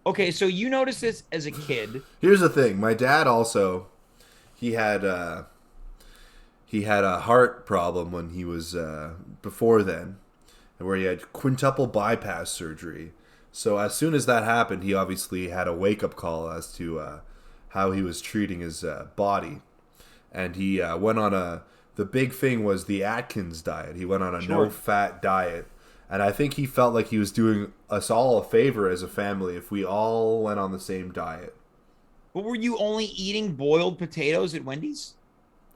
[SPEAKER 1] Okay, so you noticed this as a kid.
[SPEAKER 2] Here's the thing. My dad also, he had a heart problem when he was before then, where he had quintuple bypass surgery. So as soon as that happened, he obviously had a wake-up call as to how he was treating his body. And he went on the big thing was the Atkins diet. He went on a
[SPEAKER 1] Sure.
[SPEAKER 2] no-fat diet. And I think he felt like he was doing us all a favor as a family if we all went on the same diet.
[SPEAKER 1] But were you only eating boiled potatoes at Wendy's?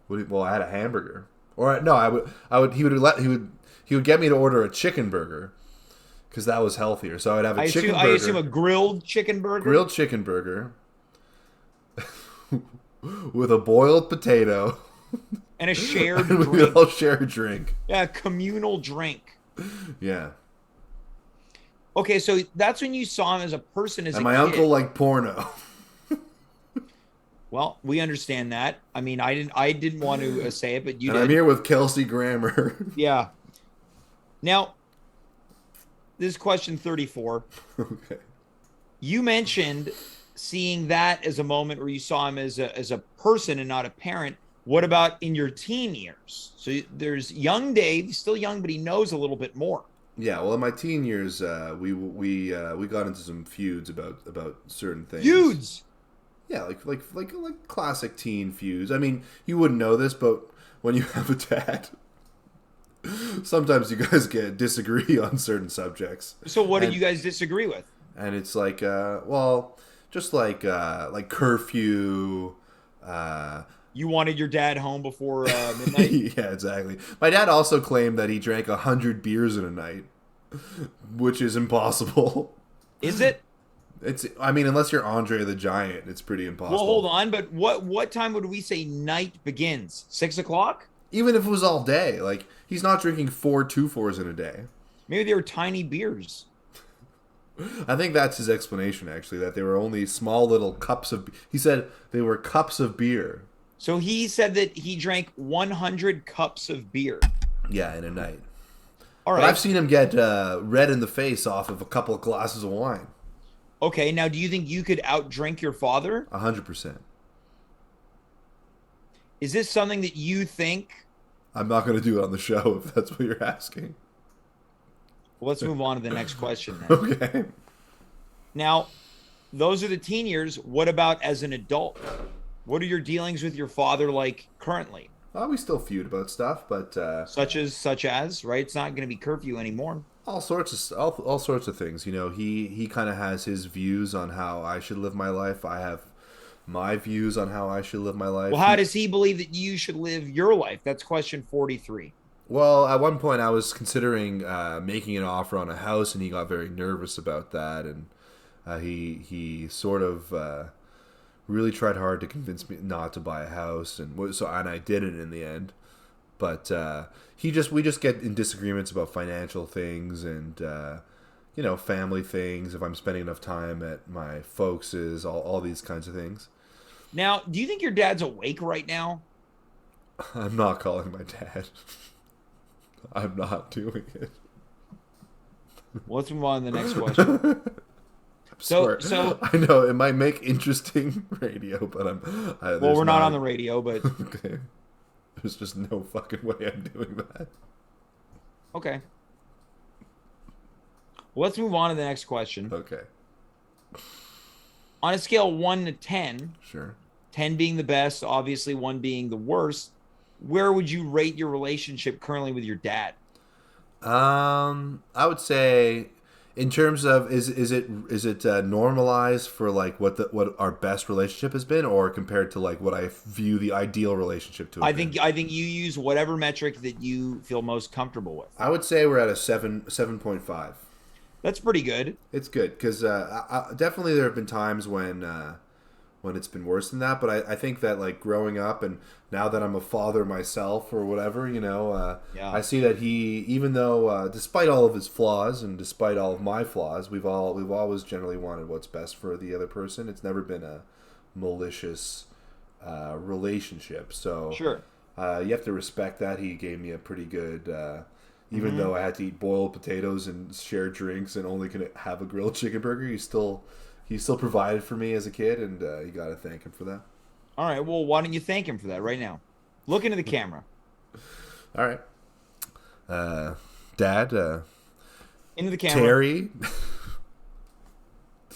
[SPEAKER 2] Well, I had a hamburger. Or no, he would get me to order a chicken burger because that was healthier. So I'd have a chicken burger.
[SPEAKER 1] I assume a grilled chicken burger?
[SPEAKER 2] Grilled chicken burger with a boiled potato
[SPEAKER 1] And a shared
[SPEAKER 2] And we
[SPEAKER 1] drink.
[SPEAKER 2] all share a drink.
[SPEAKER 1] Yeah, communal drink.
[SPEAKER 2] Yeah.
[SPEAKER 1] Okay, so that's when you saw him as a person as
[SPEAKER 2] And
[SPEAKER 1] a
[SPEAKER 2] my
[SPEAKER 1] kid.
[SPEAKER 2] uncle liked porno.
[SPEAKER 1] Well, we understand that. I mean, I didn't want to say it, but you
[SPEAKER 2] And I'm
[SPEAKER 1] did.
[SPEAKER 2] here with Kelsey Grammer.
[SPEAKER 1] Yeah. Now, this is question 34.
[SPEAKER 2] Okay.
[SPEAKER 1] You mentioned seeing that as a moment where you saw him as a person and not a parent. What about in your teen years? So there's young Dave, he's still young, but he knows a little bit more.
[SPEAKER 2] Yeah, well, in my teen years, we got into some feuds about certain things.
[SPEAKER 1] Feuds.
[SPEAKER 2] Yeah, like classic teen feuds. I mean, you wouldn't know this, but when you have a dad, sometimes you guys disagree on certain subjects.
[SPEAKER 1] So what
[SPEAKER 2] And-
[SPEAKER 1] did you guys disagree with?
[SPEAKER 2] And it's like, well, just like curfew.
[SPEAKER 1] You wanted your dad home before midnight?
[SPEAKER 2] Yeah, exactly. My dad also claimed that he drank 100 beers in a night, which is impossible.
[SPEAKER 1] Is it?
[SPEAKER 2] I mean, unless you're Andre the Giant, it's pretty impossible.
[SPEAKER 1] Well, hold on, but what time would we say night begins? 6 o'clock?
[SPEAKER 2] Even if it was all day, like he's not drinking 4 2-4s in a day.
[SPEAKER 1] Maybe they were tiny beers.
[SPEAKER 2] I think that's his explanation, actually, that they were only small little cups of. He said they were cups of beer.
[SPEAKER 1] So he said that he drank 100 cups of beer.
[SPEAKER 2] Yeah, in a night.
[SPEAKER 1] All
[SPEAKER 2] But
[SPEAKER 1] right.
[SPEAKER 2] I've seen him get red in the face off of a couple of glasses of wine.
[SPEAKER 1] Okay, now do you think you could outdrink your father?
[SPEAKER 2] 100%.
[SPEAKER 1] Is this something that you think?
[SPEAKER 2] I'm not going to do it on the show if that's what you're asking.
[SPEAKER 1] Well, let's move on to the next question then.
[SPEAKER 2] Okay.
[SPEAKER 1] Now, those are the teen years. What about as an adult? What are your dealings with your father like currently?
[SPEAKER 2] Well, we still feud about stuff, but
[SPEAKER 1] Such as, right? It's not going to be curfew anymore.
[SPEAKER 2] all sorts of things. You know, he kind of has his views on how I should live my life. I have my views on how I should live my life.
[SPEAKER 1] Well, how does he believe that you should live your life? That's question 43.
[SPEAKER 2] Well, at one point I was considering making an offer on a house, and he got very nervous about that, and he sort of really tried hard to convince me not to buy a house, and I did it in the end. But we just get in disagreements about financial things and family things. If I'm spending enough time at my folks's, all these kinds of things.
[SPEAKER 1] Now, do you think your dad's awake right now?
[SPEAKER 2] I'm not calling my dad. I'm not doing it.
[SPEAKER 1] Well, let's move on to the next question. So
[SPEAKER 2] I know it might make interesting radio, but
[SPEAKER 1] well, we're not on the radio, but
[SPEAKER 2] Okay. There's just no fucking way I'm doing that.
[SPEAKER 1] okay. Well, let's move on to the next question.
[SPEAKER 2] Okay.
[SPEAKER 1] On a scale of 1 to 10,
[SPEAKER 2] Sure.
[SPEAKER 1] 10 being the best, obviously 1 being the worst, where would you rate your relationship currently with your dad?
[SPEAKER 2] I would say, in terms of is it normalized for like what our best relationship has been, or compared to like what I view the ideal relationship to have
[SPEAKER 1] I
[SPEAKER 2] been?
[SPEAKER 1] think you use whatever metric that you feel most comfortable with.
[SPEAKER 2] I would say we're at a 7.5.
[SPEAKER 1] That's pretty good.
[SPEAKER 2] It's good because definitely there have been times when it's been worse than that. But I think that like growing up and now that I'm a father myself or whatever,
[SPEAKER 1] Yeah.
[SPEAKER 2] I see that he, even though despite all of his flaws and despite all of my flaws, we've always generally wanted what's best for the other person. It's never been a malicious relationship. So
[SPEAKER 1] Sure.
[SPEAKER 2] you have to respect that. He gave me a pretty good.
[SPEAKER 1] Mm-hmm.
[SPEAKER 2] Even though I had to eat boiled potatoes and share drinks and only could have a grilled chicken burger, he still provided for me as a kid, and you got to thank him for that.
[SPEAKER 1] All right. Well, why don't you thank him for that right now? Look into the camera.
[SPEAKER 2] All right, Dad,
[SPEAKER 1] Into the camera.
[SPEAKER 2] Terry.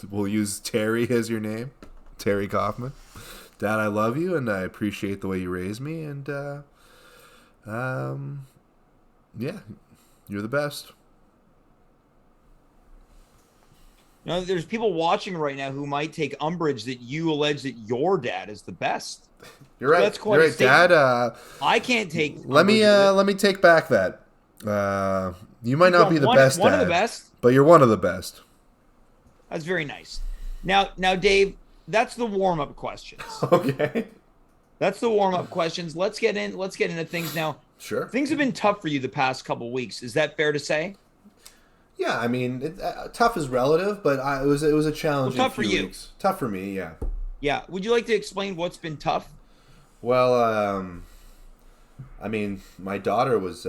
[SPEAKER 2] We'll use Terry as your name, Terry Kaufman. Dad, I love you, and I appreciate the way you raised me, and yeah, you're the best.
[SPEAKER 1] Now, there's people watching right now who might take umbrage that you allege that your dad is the best.
[SPEAKER 2] You're right.
[SPEAKER 1] That's quite
[SPEAKER 2] You're
[SPEAKER 1] a
[SPEAKER 2] right,
[SPEAKER 1] statement.
[SPEAKER 2] Dad.
[SPEAKER 1] I can't take.
[SPEAKER 2] Let me
[SPEAKER 1] umbrage with it.
[SPEAKER 2] let me take back that. You might not be the best,
[SPEAKER 1] One of
[SPEAKER 2] Dad,
[SPEAKER 1] the best.
[SPEAKER 2] but you're one of the best.
[SPEAKER 1] That's very nice. Now, Dave, that's the warm-up questions.
[SPEAKER 2] Okay.
[SPEAKER 1] That's the warm-up questions. Let's get into things now.
[SPEAKER 2] Sure.
[SPEAKER 1] Things have been tough for you the past couple weeks. Is that fair to say?
[SPEAKER 2] Yeah, I mean, tough is relative, but it was a
[SPEAKER 1] Well,
[SPEAKER 2] challenging
[SPEAKER 1] tough for
[SPEAKER 2] few
[SPEAKER 1] you.
[SPEAKER 2] weeks. Tough for me, yeah.
[SPEAKER 1] Yeah. Would you like to explain what's been tough?
[SPEAKER 2] Well, I mean, my daughter was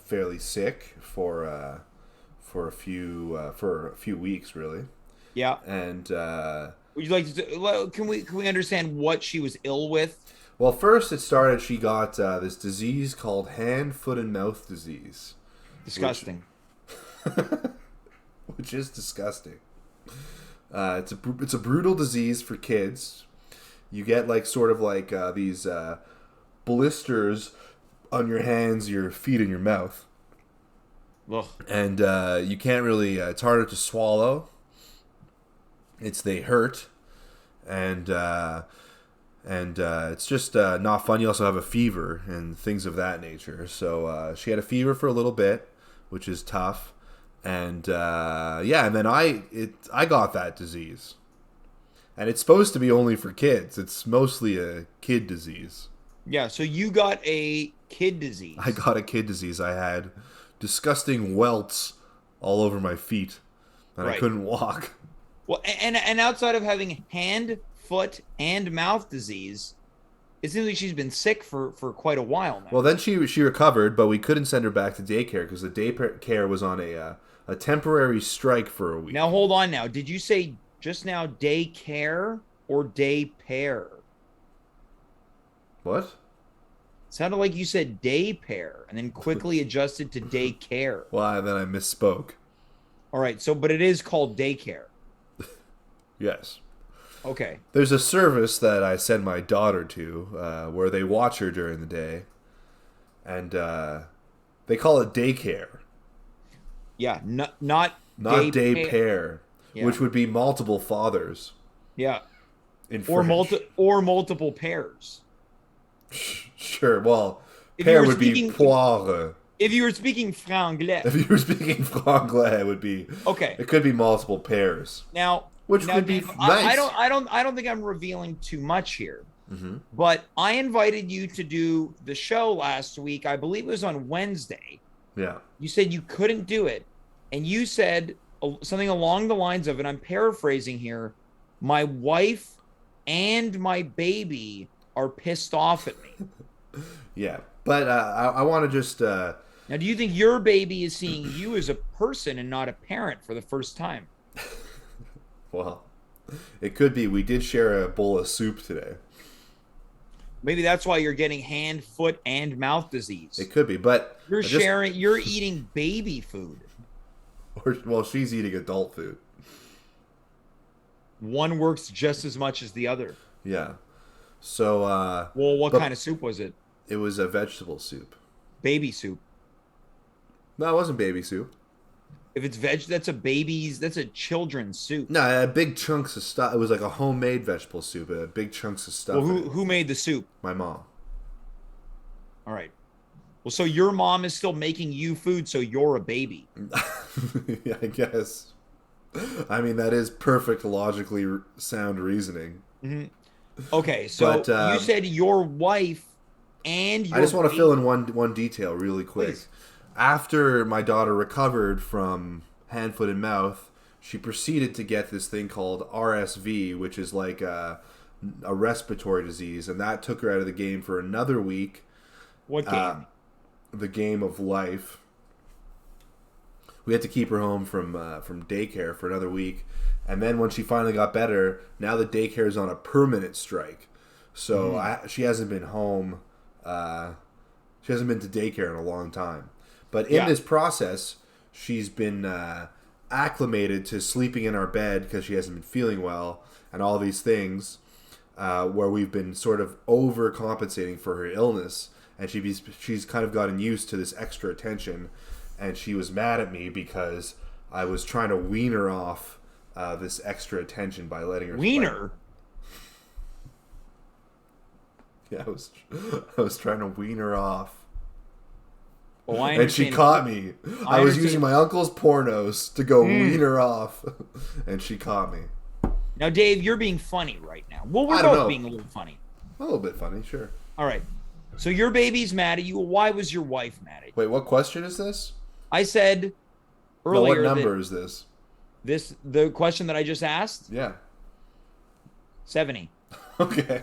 [SPEAKER 2] fairly sick for a few weeks, really,
[SPEAKER 1] Yeah.
[SPEAKER 2] and
[SPEAKER 1] Would you like to? Can we understand what she was ill with?
[SPEAKER 2] well, first it started. She got this disease called hand, foot, and mouth disease,
[SPEAKER 1] Disgusting.
[SPEAKER 2] which is disgusting. It's a brutal disease for kids. You get like sort of like these blisters on your hands, your feet, and your mouth,
[SPEAKER 1] Ugh.
[SPEAKER 2] and you can't really. It's harder to swallow. They hurt, and it's just not fun. You also have a fever and things of that nature. So she had a fever for a little bit, which is tough, and yeah, and then I got that disease, and it's supposed to be only for kids. It's mostly a kid disease.
[SPEAKER 1] Yeah. So you got a kid disease.
[SPEAKER 2] I got a kid disease. I had disgusting welts all over my feet, and I
[SPEAKER 1] Right.
[SPEAKER 2] couldn't walk.
[SPEAKER 1] Well, and outside of having hand, foot, and mouth disease, it seems like she's been sick for quite a while now.
[SPEAKER 2] Well, then she recovered, but we couldn't send her back to daycare because the daycare was on a temporary strike for a week.
[SPEAKER 1] Now hold on. Now, did you say just now daycare or day pair?
[SPEAKER 2] What?
[SPEAKER 1] Sounded like you said day pair and then quickly adjusted to daycare.
[SPEAKER 2] Well, then I misspoke.
[SPEAKER 1] All right. So, but it is called daycare.
[SPEAKER 2] Yes.
[SPEAKER 1] Okay.
[SPEAKER 2] There's a service that I send my daughter to where they watch her during the day, and they call it daycare,
[SPEAKER 1] Yeah. Not
[SPEAKER 2] day pair,
[SPEAKER 1] Yeah.
[SPEAKER 2] which would be multiple fathers
[SPEAKER 1] Yeah.
[SPEAKER 2] in
[SPEAKER 1] Or
[SPEAKER 2] French.
[SPEAKER 1] multiple pairs.
[SPEAKER 2] Sure. Well,
[SPEAKER 1] If you
[SPEAKER 2] pair
[SPEAKER 1] were
[SPEAKER 2] would be
[SPEAKER 1] speaking-
[SPEAKER 2] poire.
[SPEAKER 1] If you were speaking franglais.
[SPEAKER 2] If you were speaking franglais, it would be
[SPEAKER 1] Okay.
[SPEAKER 2] It could be multiple pairs,
[SPEAKER 1] Now,
[SPEAKER 2] which
[SPEAKER 1] now,
[SPEAKER 2] could be
[SPEAKER 1] Dave,
[SPEAKER 2] nice.
[SPEAKER 1] I don't think I'm revealing too much here.
[SPEAKER 2] Mm-hmm.
[SPEAKER 1] But I invited you to do the show last week. I believe it was on Wednesday.
[SPEAKER 2] Yeah.
[SPEAKER 1] You said you couldn't do it, and you said something along the lines of, and I'm paraphrasing here, my wife and my baby are pissed off at me.
[SPEAKER 2] Yeah. But I want to just
[SPEAKER 1] Now, do you think your baby is seeing you as a person and not a parent for the first time?
[SPEAKER 2] well, it could be. We did share a bowl of soup today.
[SPEAKER 1] Maybe that's why you're getting hand, foot, and mouth disease.
[SPEAKER 2] It could be, but
[SPEAKER 1] You're eating baby food.
[SPEAKER 2] Well, she's eating adult food.
[SPEAKER 1] One works just as much as the other.
[SPEAKER 2] Yeah. So,
[SPEAKER 1] Well, what
[SPEAKER 2] but
[SPEAKER 1] kind of soup was it?
[SPEAKER 2] it was a vegetable soup.
[SPEAKER 1] Baby soup.
[SPEAKER 2] No, it wasn't baby soup.
[SPEAKER 1] If it's veg, that's a children's soup.
[SPEAKER 2] No, it had big chunks of stuff. It was like a homemade vegetable soup. It had big chunks of stuff.
[SPEAKER 1] Well,
[SPEAKER 2] in it.
[SPEAKER 1] who made the soup?
[SPEAKER 2] My mom.
[SPEAKER 1] All right. Well, so your mom is still making you food, so you're a baby.
[SPEAKER 2] Yeah, I guess. I mean, that is perfect, logically sound reasoning.
[SPEAKER 1] Okay, so
[SPEAKER 2] But,
[SPEAKER 1] you said your wife and your
[SPEAKER 2] I just want to
[SPEAKER 1] baby-
[SPEAKER 2] fill in one detail really quick.
[SPEAKER 1] Please.
[SPEAKER 2] After my daughter recovered from hand, foot, and mouth, she proceeded to get this thing called RSV, which is like a respiratory disease, and that took her out of the game for another week.
[SPEAKER 1] What game?
[SPEAKER 2] The game of life. We had to keep her home from daycare for another week, and then when she finally got better, now the daycare is on a permanent strike, so she hasn't been home. She hasn't been to daycare in a long time. But in this process, she's been acclimated to sleeping in our bed because she hasn't been feeling well, and all these things, where we've been sort of overcompensating for her illness, and she's kind of gotten used to this extra attention, and she was mad at me because I was trying to wean her off this extra attention by letting her
[SPEAKER 1] Wiener?
[SPEAKER 2] Yeah, I was trying to wean her off.
[SPEAKER 1] Oh, I
[SPEAKER 2] And she
[SPEAKER 1] understand.
[SPEAKER 2] caught me. I was
[SPEAKER 1] understand.
[SPEAKER 2] using my uncle's pornos to go wean her off, and she caught me.
[SPEAKER 1] Now, Dave, you're being funny right now. Well, we're
[SPEAKER 2] I don't
[SPEAKER 1] both
[SPEAKER 2] know.
[SPEAKER 1] being a little funny.
[SPEAKER 2] A little bit funny, sure.
[SPEAKER 1] All right. So your baby's mad at you. Why was your wife mad at you?
[SPEAKER 2] Wait, what question is this?
[SPEAKER 1] I said
[SPEAKER 2] No, what
[SPEAKER 1] earlier
[SPEAKER 2] number
[SPEAKER 1] that
[SPEAKER 2] is this?
[SPEAKER 1] the question that I just asked,
[SPEAKER 2] Yeah.
[SPEAKER 1] 70.
[SPEAKER 2] Okay.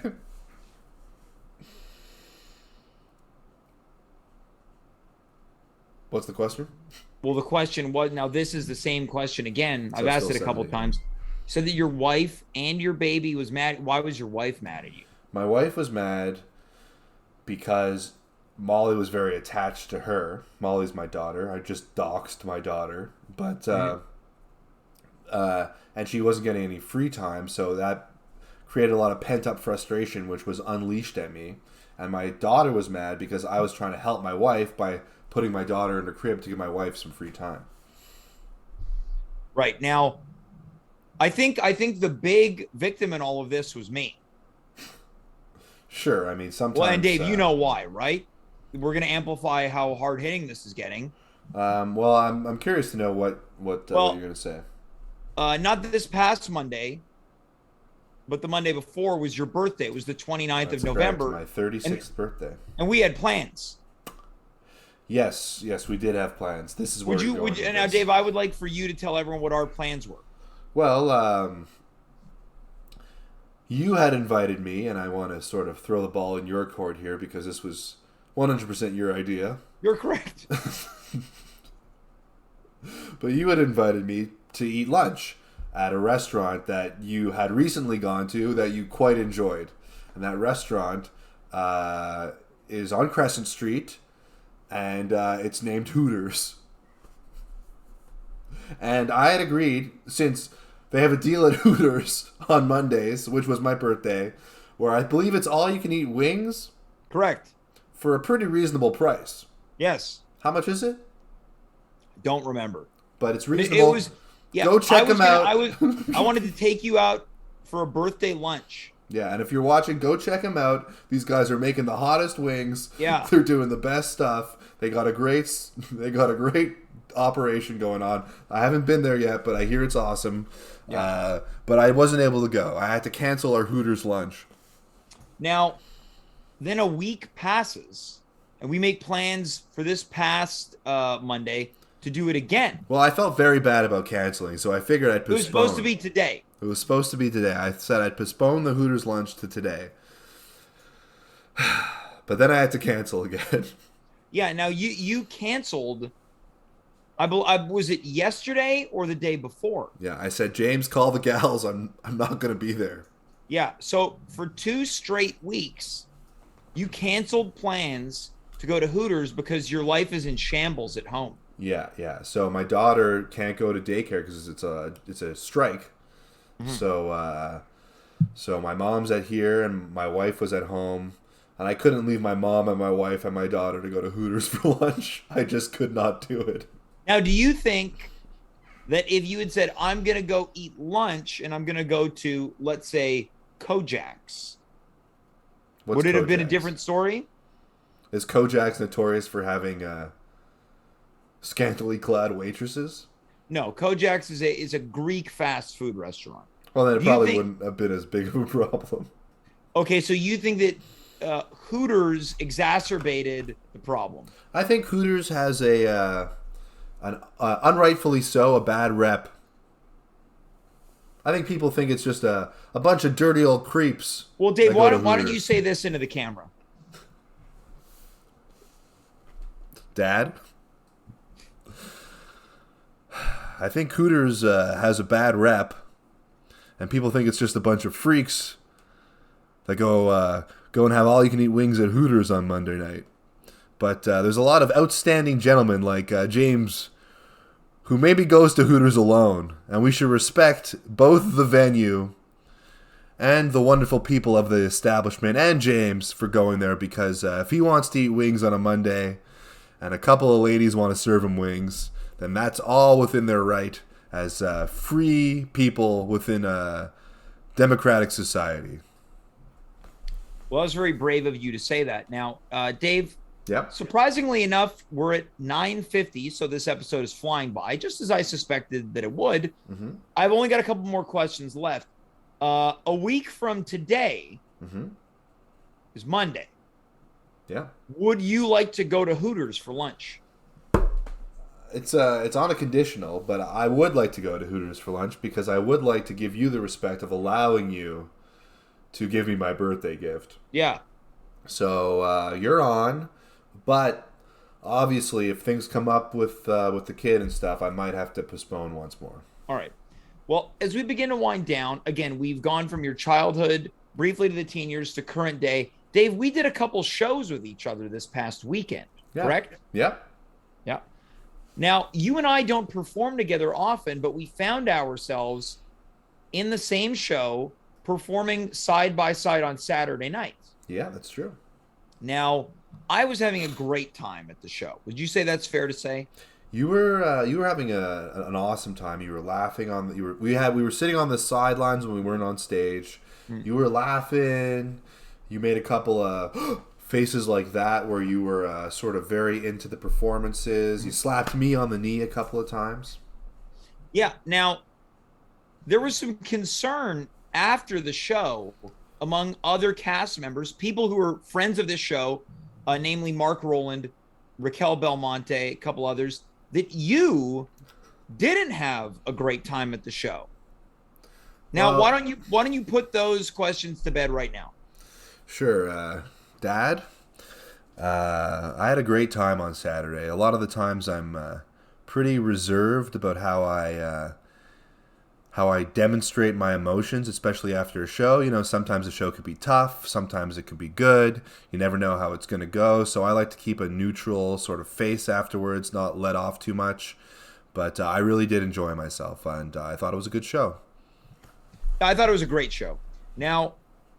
[SPEAKER 2] What's the question?
[SPEAKER 1] Well, the question was, now this is the same question again.
[SPEAKER 2] So
[SPEAKER 1] I've asked
[SPEAKER 2] still
[SPEAKER 1] it a couple
[SPEAKER 2] 70.
[SPEAKER 1] times. Said that your wife and your baby was mad. Why was your wife mad at you?
[SPEAKER 2] My wife was mad because Molly was very attached to her. Molly's my daughter. I just doxed my daughter, but and she wasn't getting any free time, so that created a lot of pent up frustration, which was unleashed at me. And my daughter was mad because I was trying to help my wife by putting my daughter in her crib to give my wife some free time.
[SPEAKER 1] Right. Now, I think the big victim in all of this was me.
[SPEAKER 2] Sure, I mean sometimes.
[SPEAKER 1] Well, and Dave, you know why, right? We're going to amplify how hard hitting this is getting.
[SPEAKER 2] Well, I'm curious to know what you're going to say.
[SPEAKER 1] Not this past Monday, but the Monday before was your birthday. It was the 29th of November.
[SPEAKER 2] My 36th birthday.
[SPEAKER 1] And we had plans.
[SPEAKER 2] Yes, we did have plans. This is where
[SPEAKER 1] And now, Dave, I would like for you to tell everyone what our plans were.
[SPEAKER 2] Well, you had invited me, and I want to sort of throw the ball in your court here because this was 100% your idea.
[SPEAKER 1] You're correct.
[SPEAKER 2] But you had invited me to eat lunch at a restaurant that you had recently gone to that you quite enjoyed. And that restaurant is on Crescent Street, and it's named Hooters. And I had agreed, since they have a deal at Hooters on Mondays, which was my birthday, where I believe it's all you can eat wings.
[SPEAKER 1] Correct.
[SPEAKER 2] For a pretty reasonable price.
[SPEAKER 1] Yes.
[SPEAKER 2] How much is it?
[SPEAKER 1] Don't remember.
[SPEAKER 2] But it's reasonable.
[SPEAKER 1] It was, yeah.
[SPEAKER 2] Go check them out.
[SPEAKER 1] I wanted to take you out for a birthday lunch.
[SPEAKER 2] Yeah, and if you're watching, go check them out. These guys are making the hottest wings.
[SPEAKER 1] Yeah.
[SPEAKER 2] They're doing the best stuff. They got a great operation going on. I haven't been there yet, but I hear it's awesome. Yeah. But I wasn't able to go. I had to cancel our Hooters lunch.
[SPEAKER 1] Now, then a week passes, and we make plans for this past Monday to do it again.
[SPEAKER 2] Well, I felt very bad about canceling, so I figured I'd postpone.
[SPEAKER 1] It was supposed to be today.
[SPEAKER 2] It was supposed to be today. I said I'd postpone the Hooters lunch to today. But then I had to cancel again.
[SPEAKER 1] Yeah, now you canceled, was it yesterday or the day before?
[SPEAKER 2] Yeah, I said, James, call the gals. I'm not going to be there.
[SPEAKER 1] Yeah, so for 2 straight weeks, you canceled plans to go to Hooters because your life is in shambles at home.
[SPEAKER 2] Yeah. So my daughter can't go to daycare because it's a strike. Mm-hmm. So my mom's at here and my wife was at home, and I couldn't leave my mom and my wife and my daughter to go to Hooters for lunch. I just could not do it.
[SPEAKER 1] Now, do you think that if you had said, I'm going to go eat lunch and I'm going to go to, let's say, Kojak's, would it have been a different story?
[SPEAKER 2] Is Kojak's notorious for having scantily clad waitresses?
[SPEAKER 1] No, Kojak's is a Greek fast food restaurant.
[SPEAKER 2] Well, then it probably wouldn't have been as big of a problem.
[SPEAKER 1] Okay, so you think that Hooters exacerbated the problem?
[SPEAKER 2] I think Hooters has an unrightfully so, a bad rep. I think people think it's just a bunch of dirty old creeps.
[SPEAKER 1] Well, Dave, why don't you say this into the camera?
[SPEAKER 2] Dad? I think Hooters has a bad rep, and people think it's just a bunch of freaks that go and have all-you-can-eat wings at Hooters on Monday night. But there's a lot of outstanding gentlemen like James who maybe goes to Hooters alone, and we should respect both the venue and the wonderful people of the establishment and James for going there, because if he wants to eat wings on a Monday and a couple of ladies want to serve him wings, then that's all within their right as free people within a democratic society.
[SPEAKER 1] Well, it was very brave of you to say that. Now, Dave,
[SPEAKER 2] yep.
[SPEAKER 1] Surprisingly enough, we're at 9:50, so this episode is flying by, just as I suspected that it would.
[SPEAKER 2] Mm-hmm.
[SPEAKER 1] I've only got a couple more questions left. A week from today,
[SPEAKER 2] mm-hmm.
[SPEAKER 1] is Monday.
[SPEAKER 2] Yeah.
[SPEAKER 1] Would you like to go to Hooters for lunch?
[SPEAKER 2] It's on a conditional, but I would like to go to Hooters for lunch because I would like to give you the respect of allowing you to give me my birthday gift.
[SPEAKER 1] Yeah.
[SPEAKER 2] So you're on, but obviously, if things come up with the kid and stuff, I might have to postpone once more.
[SPEAKER 1] All right. Well, as we begin to wind down, again, we've gone from your childhood briefly to the teen years to current day. Dave, we did a couple shows with each other this past weekend, correct?
[SPEAKER 2] Yeah.
[SPEAKER 1] Yeah. Now, you and I don't perform together often, but we found ourselves in the same show performing side by side on Saturday nights.
[SPEAKER 2] Yeah, that's true.
[SPEAKER 1] Now, I was having a great time at the show. Would you say that's fair to say?
[SPEAKER 2] You were having an awesome time. You were laughing on we were sitting on the sidelines when we weren't on stage. You were laughing. You made a couple of faces like that where you were sort of very into the performances. You slapped me on the knee a couple of times.
[SPEAKER 1] Yeah. Now, there was some concern after the show among other cast members, people who were friends of this show, namely Mark Rowland, Raquel Belmonte, a couple others, that you didn't have a great time at the show. Now, why don't you put those questions to bed right now?
[SPEAKER 2] Sure, Dad. I had a great time on Saturday. A lot of the times I'm pretty reserved about how I demonstrate my emotions, especially after a show. You know, sometimes a show could be tough, sometimes it could be good. You never know how it's going to go. So I like to keep a neutral sort of face afterwards, not let off too much. But I really did enjoy myself, and I thought it was a good show.
[SPEAKER 1] I thought it was a great show. Now,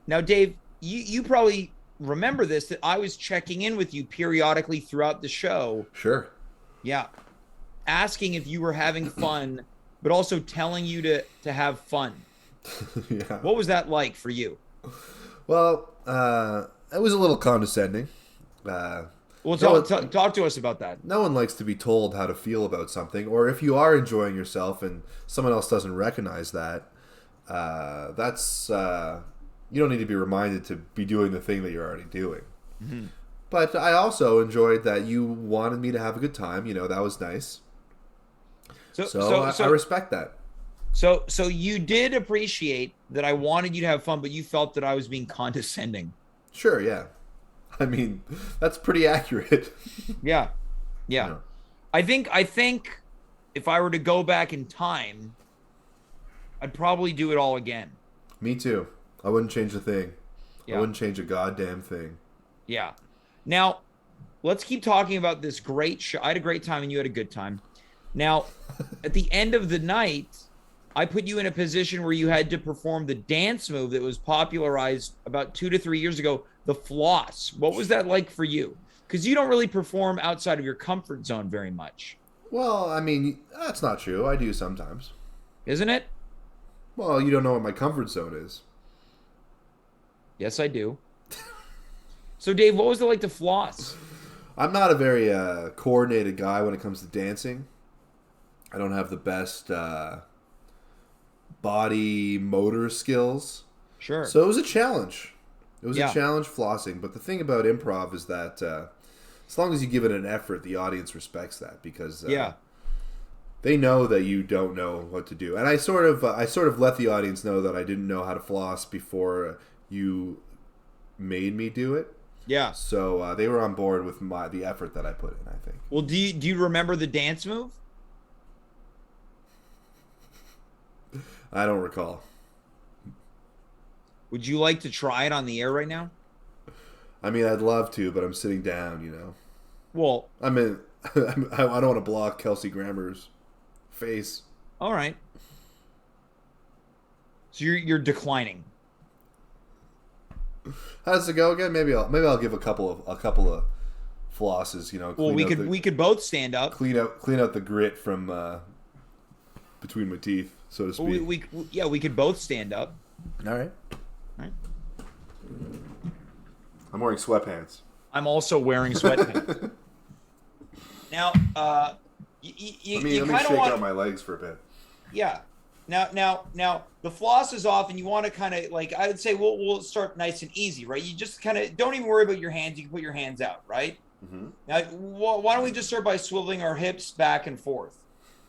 [SPEAKER 1] Dave, you probably remember this, that I was checking in with you periodically throughout the show.
[SPEAKER 2] Sure.
[SPEAKER 1] Yeah. Asking if you were having fun, but also telling you to have fun.
[SPEAKER 2] Yeah.
[SPEAKER 1] What was that like for you?
[SPEAKER 2] Well, it was a little condescending.
[SPEAKER 1] Well, talk to us about that.
[SPEAKER 2] No one likes to be told how to feel about something, or if you are enjoying yourself and someone else doesn't recognize that, that's you don't need to be reminded to be doing the thing that you're already doing. Mm-hmm. But I also enjoyed that you wanted me to have a good time. You know, that was nice. So I respect that.
[SPEAKER 1] So you did appreciate that I wanted you to have fun, but you felt that I was being condescending.
[SPEAKER 2] Sure, yeah. I mean, that's pretty accurate.
[SPEAKER 1] Yeah. I think if I were to go back in time, I'd probably do it all again.
[SPEAKER 2] Me too. I wouldn't change a thing.
[SPEAKER 1] Yeah.
[SPEAKER 2] I wouldn't change a goddamn thing.
[SPEAKER 1] Yeah. Now, let's keep talking about this great show. I had a great time and you had a good time. Now, at the end of the night, I put you in a position where you had to perform the dance move that was popularized about 2 to 3 years ago, the floss. What was that like for you? Because you don't really perform outside of your comfort zone very much.
[SPEAKER 2] Well, I mean, that's not true. I do sometimes.
[SPEAKER 1] Isn't it?
[SPEAKER 2] Well, you don't know what my comfort zone is.
[SPEAKER 1] Yes, I do. So, Dave, what was it like to floss?
[SPEAKER 2] I'm not a very coordinated guy when it comes to dancing. I don't have the best body motor skills.
[SPEAKER 1] Sure.
[SPEAKER 2] So it was a challenge. It was a challenge flossing. But the thing about improv is that as long as you give it an effort, the audience respects that because they know that you don't know what to do. And I sort of let the audience know that I didn't know how to floss before you made me do it.
[SPEAKER 1] Yeah.
[SPEAKER 2] So they were on board with the effort that I put in, I think.
[SPEAKER 1] Well, do you remember the dance move?
[SPEAKER 2] I don't recall.
[SPEAKER 1] Would you like to try it on the air right now?
[SPEAKER 2] I mean, I'd love to, but I'm sitting down, you know.
[SPEAKER 1] Well,
[SPEAKER 2] I mean, I don't want to block Kelsey Grammer's face.
[SPEAKER 1] All right. So you're declining.
[SPEAKER 2] How does it go again? Maybe I'll give a couple of flosses, you know.
[SPEAKER 1] Well, we could both stand up.
[SPEAKER 2] Clean out the grit from between my teeth, so to speak.
[SPEAKER 1] We could both stand up.
[SPEAKER 2] All right.
[SPEAKER 1] All right.
[SPEAKER 2] I'm wearing sweatpants.
[SPEAKER 1] I'm also wearing sweatpants. Now,
[SPEAKER 2] let me shake out my legs for a bit.
[SPEAKER 1] Yeah. Now, the floss is off, and you want to kind of like I would say we'll start nice and easy, right? You just kind of don't even worry about your hands. You can put your hands out, right?
[SPEAKER 2] Mm-hmm.
[SPEAKER 1] Now, why don't we just start by swiveling our hips back and forth?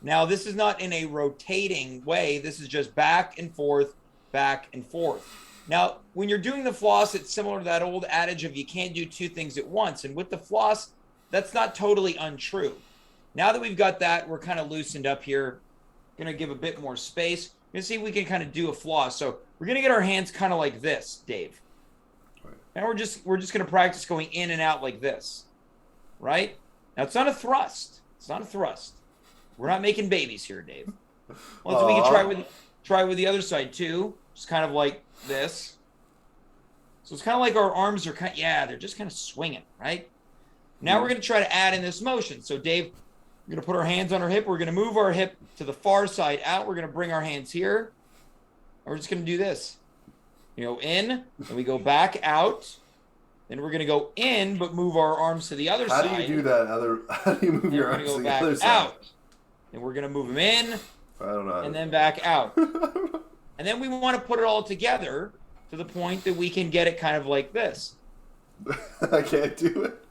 [SPEAKER 1] Now, this is not in a rotating way. This is just back and forth, back and forth. Now, when you're doing the floss, it's similar to that old adage of you can't do two things at once. And with the floss, that's not totally untrue. Now that we've got that, we're kind of loosened up here. Going to give a bit more space. We're going to see if we can kind of do a floss. So we're going to get our hands kind of like this, Dave.
[SPEAKER 2] Right.
[SPEAKER 1] And we're just going to practice going in and out like this, right? Now, it's not a thrust. It's not a thrust. We're not making babies here, Dave. Well, so we can try with the other side too. Just kind of like this. So it's kind of like our arms are they're just kind of swinging, right? Now we're going to try to add in this motion. So Dave, we're going to put our hands on our hip. We're going to move our hip to the far side out. We're going to bring our hands here. And we're just going to do this. In, and we go back out. Then we're going to go in, but move our arms to the other side.
[SPEAKER 2] How do you do that? How do you move your arms to the other side?
[SPEAKER 1] Out. And we're going to move them in.
[SPEAKER 2] I don't know.
[SPEAKER 1] And then back out. And then we want to put it all together to the point that we can get it kind of like this.
[SPEAKER 2] I can't do it.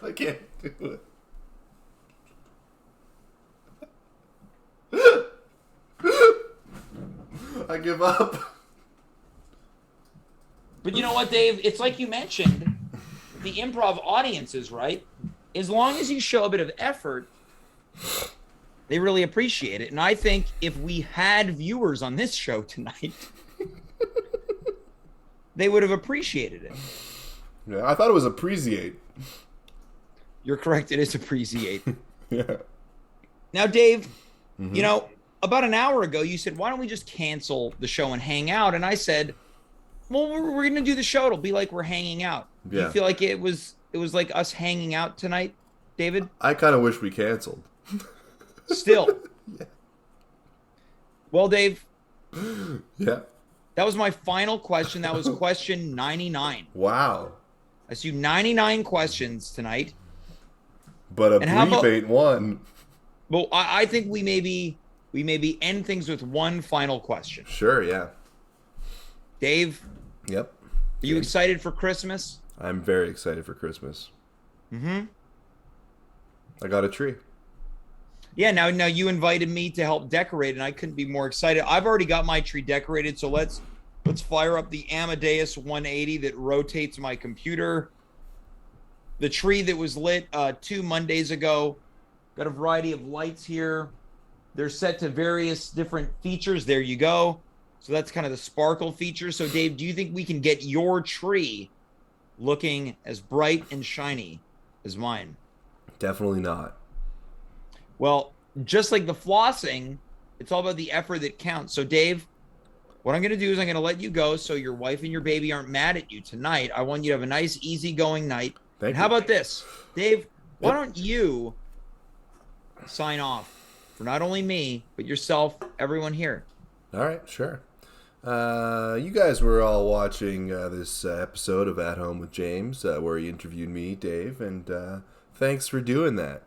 [SPEAKER 2] I can't do it. I give up.
[SPEAKER 1] But you know what, Dave? It's like you mentioned, the improv audiences, right? As long as you show a bit of effort, they really appreciate it. And I think if we had viewers on this show tonight, they would have appreciated it.
[SPEAKER 2] Yeah, I thought it was appreciate.
[SPEAKER 1] You're correct. It is appreciate.
[SPEAKER 2] Yeah.
[SPEAKER 1] Now, Dave, about an hour ago, you said, why don't we just cancel the show and hang out? And I said, well, we're going to do the show. It'll be like we're hanging out. Yeah. Do you feel like it was like us hanging out tonight, David?
[SPEAKER 2] I kind of wish we canceled.
[SPEAKER 1] Still. Yeah. Well, Dave.
[SPEAKER 2] Yeah.
[SPEAKER 1] That was my final question. That was question 99.
[SPEAKER 2] Wow.
[SPEAKER 1] I see 99 questions tonight.
[SPEAKER 2] But a brief ain't one.
[SPEAKER 1] Well, I think we maybe end things with one final question.
[SPEAKER 2] Sure, yeah.
[SPEAKER 1] Dave?
[SPEAKER 2] Yep.
[SPEAKER 1] Are you excited for Christmas?
[SPEAKER 2] I'm very excited for Christmas.
[SPEAKER 1] Mm-hmm.
[SPEAKER 2] I got a tree.
[SPEAKER 1] Yeah, now you invited me to help decorate, and I couldn't be more excited. I've already got my tree decorated, so let's fire up the Amadeus 180 that rotates my computer. The tree that was lit 2 Mondays ago. Got a variety of lights here. They're set to various different features. There you go. So that's kind of the sparkle feature. So, Dave, do you think we can get your tree looking as bright and shiny as mine?
[SPEAKER 2] Definitely not.
[SPEAKER 1] Well, just like the flossing, it's all about the effort that counts. So, Dave, what I'm going to do is I'm going to let you go so your wife and your baby aren't mad at you tonight. I want you to have a nice, easygoing night.
[SPEAKER 2] Thank you.
[SPEAKER 1] How about this? Dave, why don't you sign off for not only me, but yourself, everyone here?
[SPEAKER 2] All right, sure. You guys were all watching this episode of At Home with James, where he interviewed me, Dave, and thanks for doing that.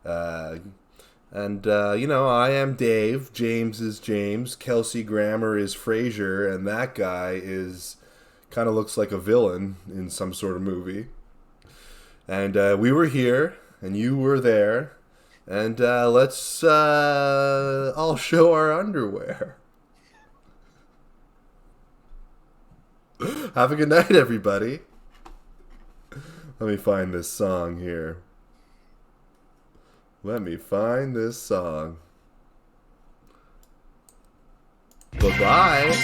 [SPEAKER 2] I am Dave, James is James, Kelsey Grammer is Frasier, and that guy kind of looks like a villain in some sort of movie. And we were here, and you were there, and let's all show our underwear. Have a good night, everybody. Let me find this song here. Let me find this song. Bye-bye.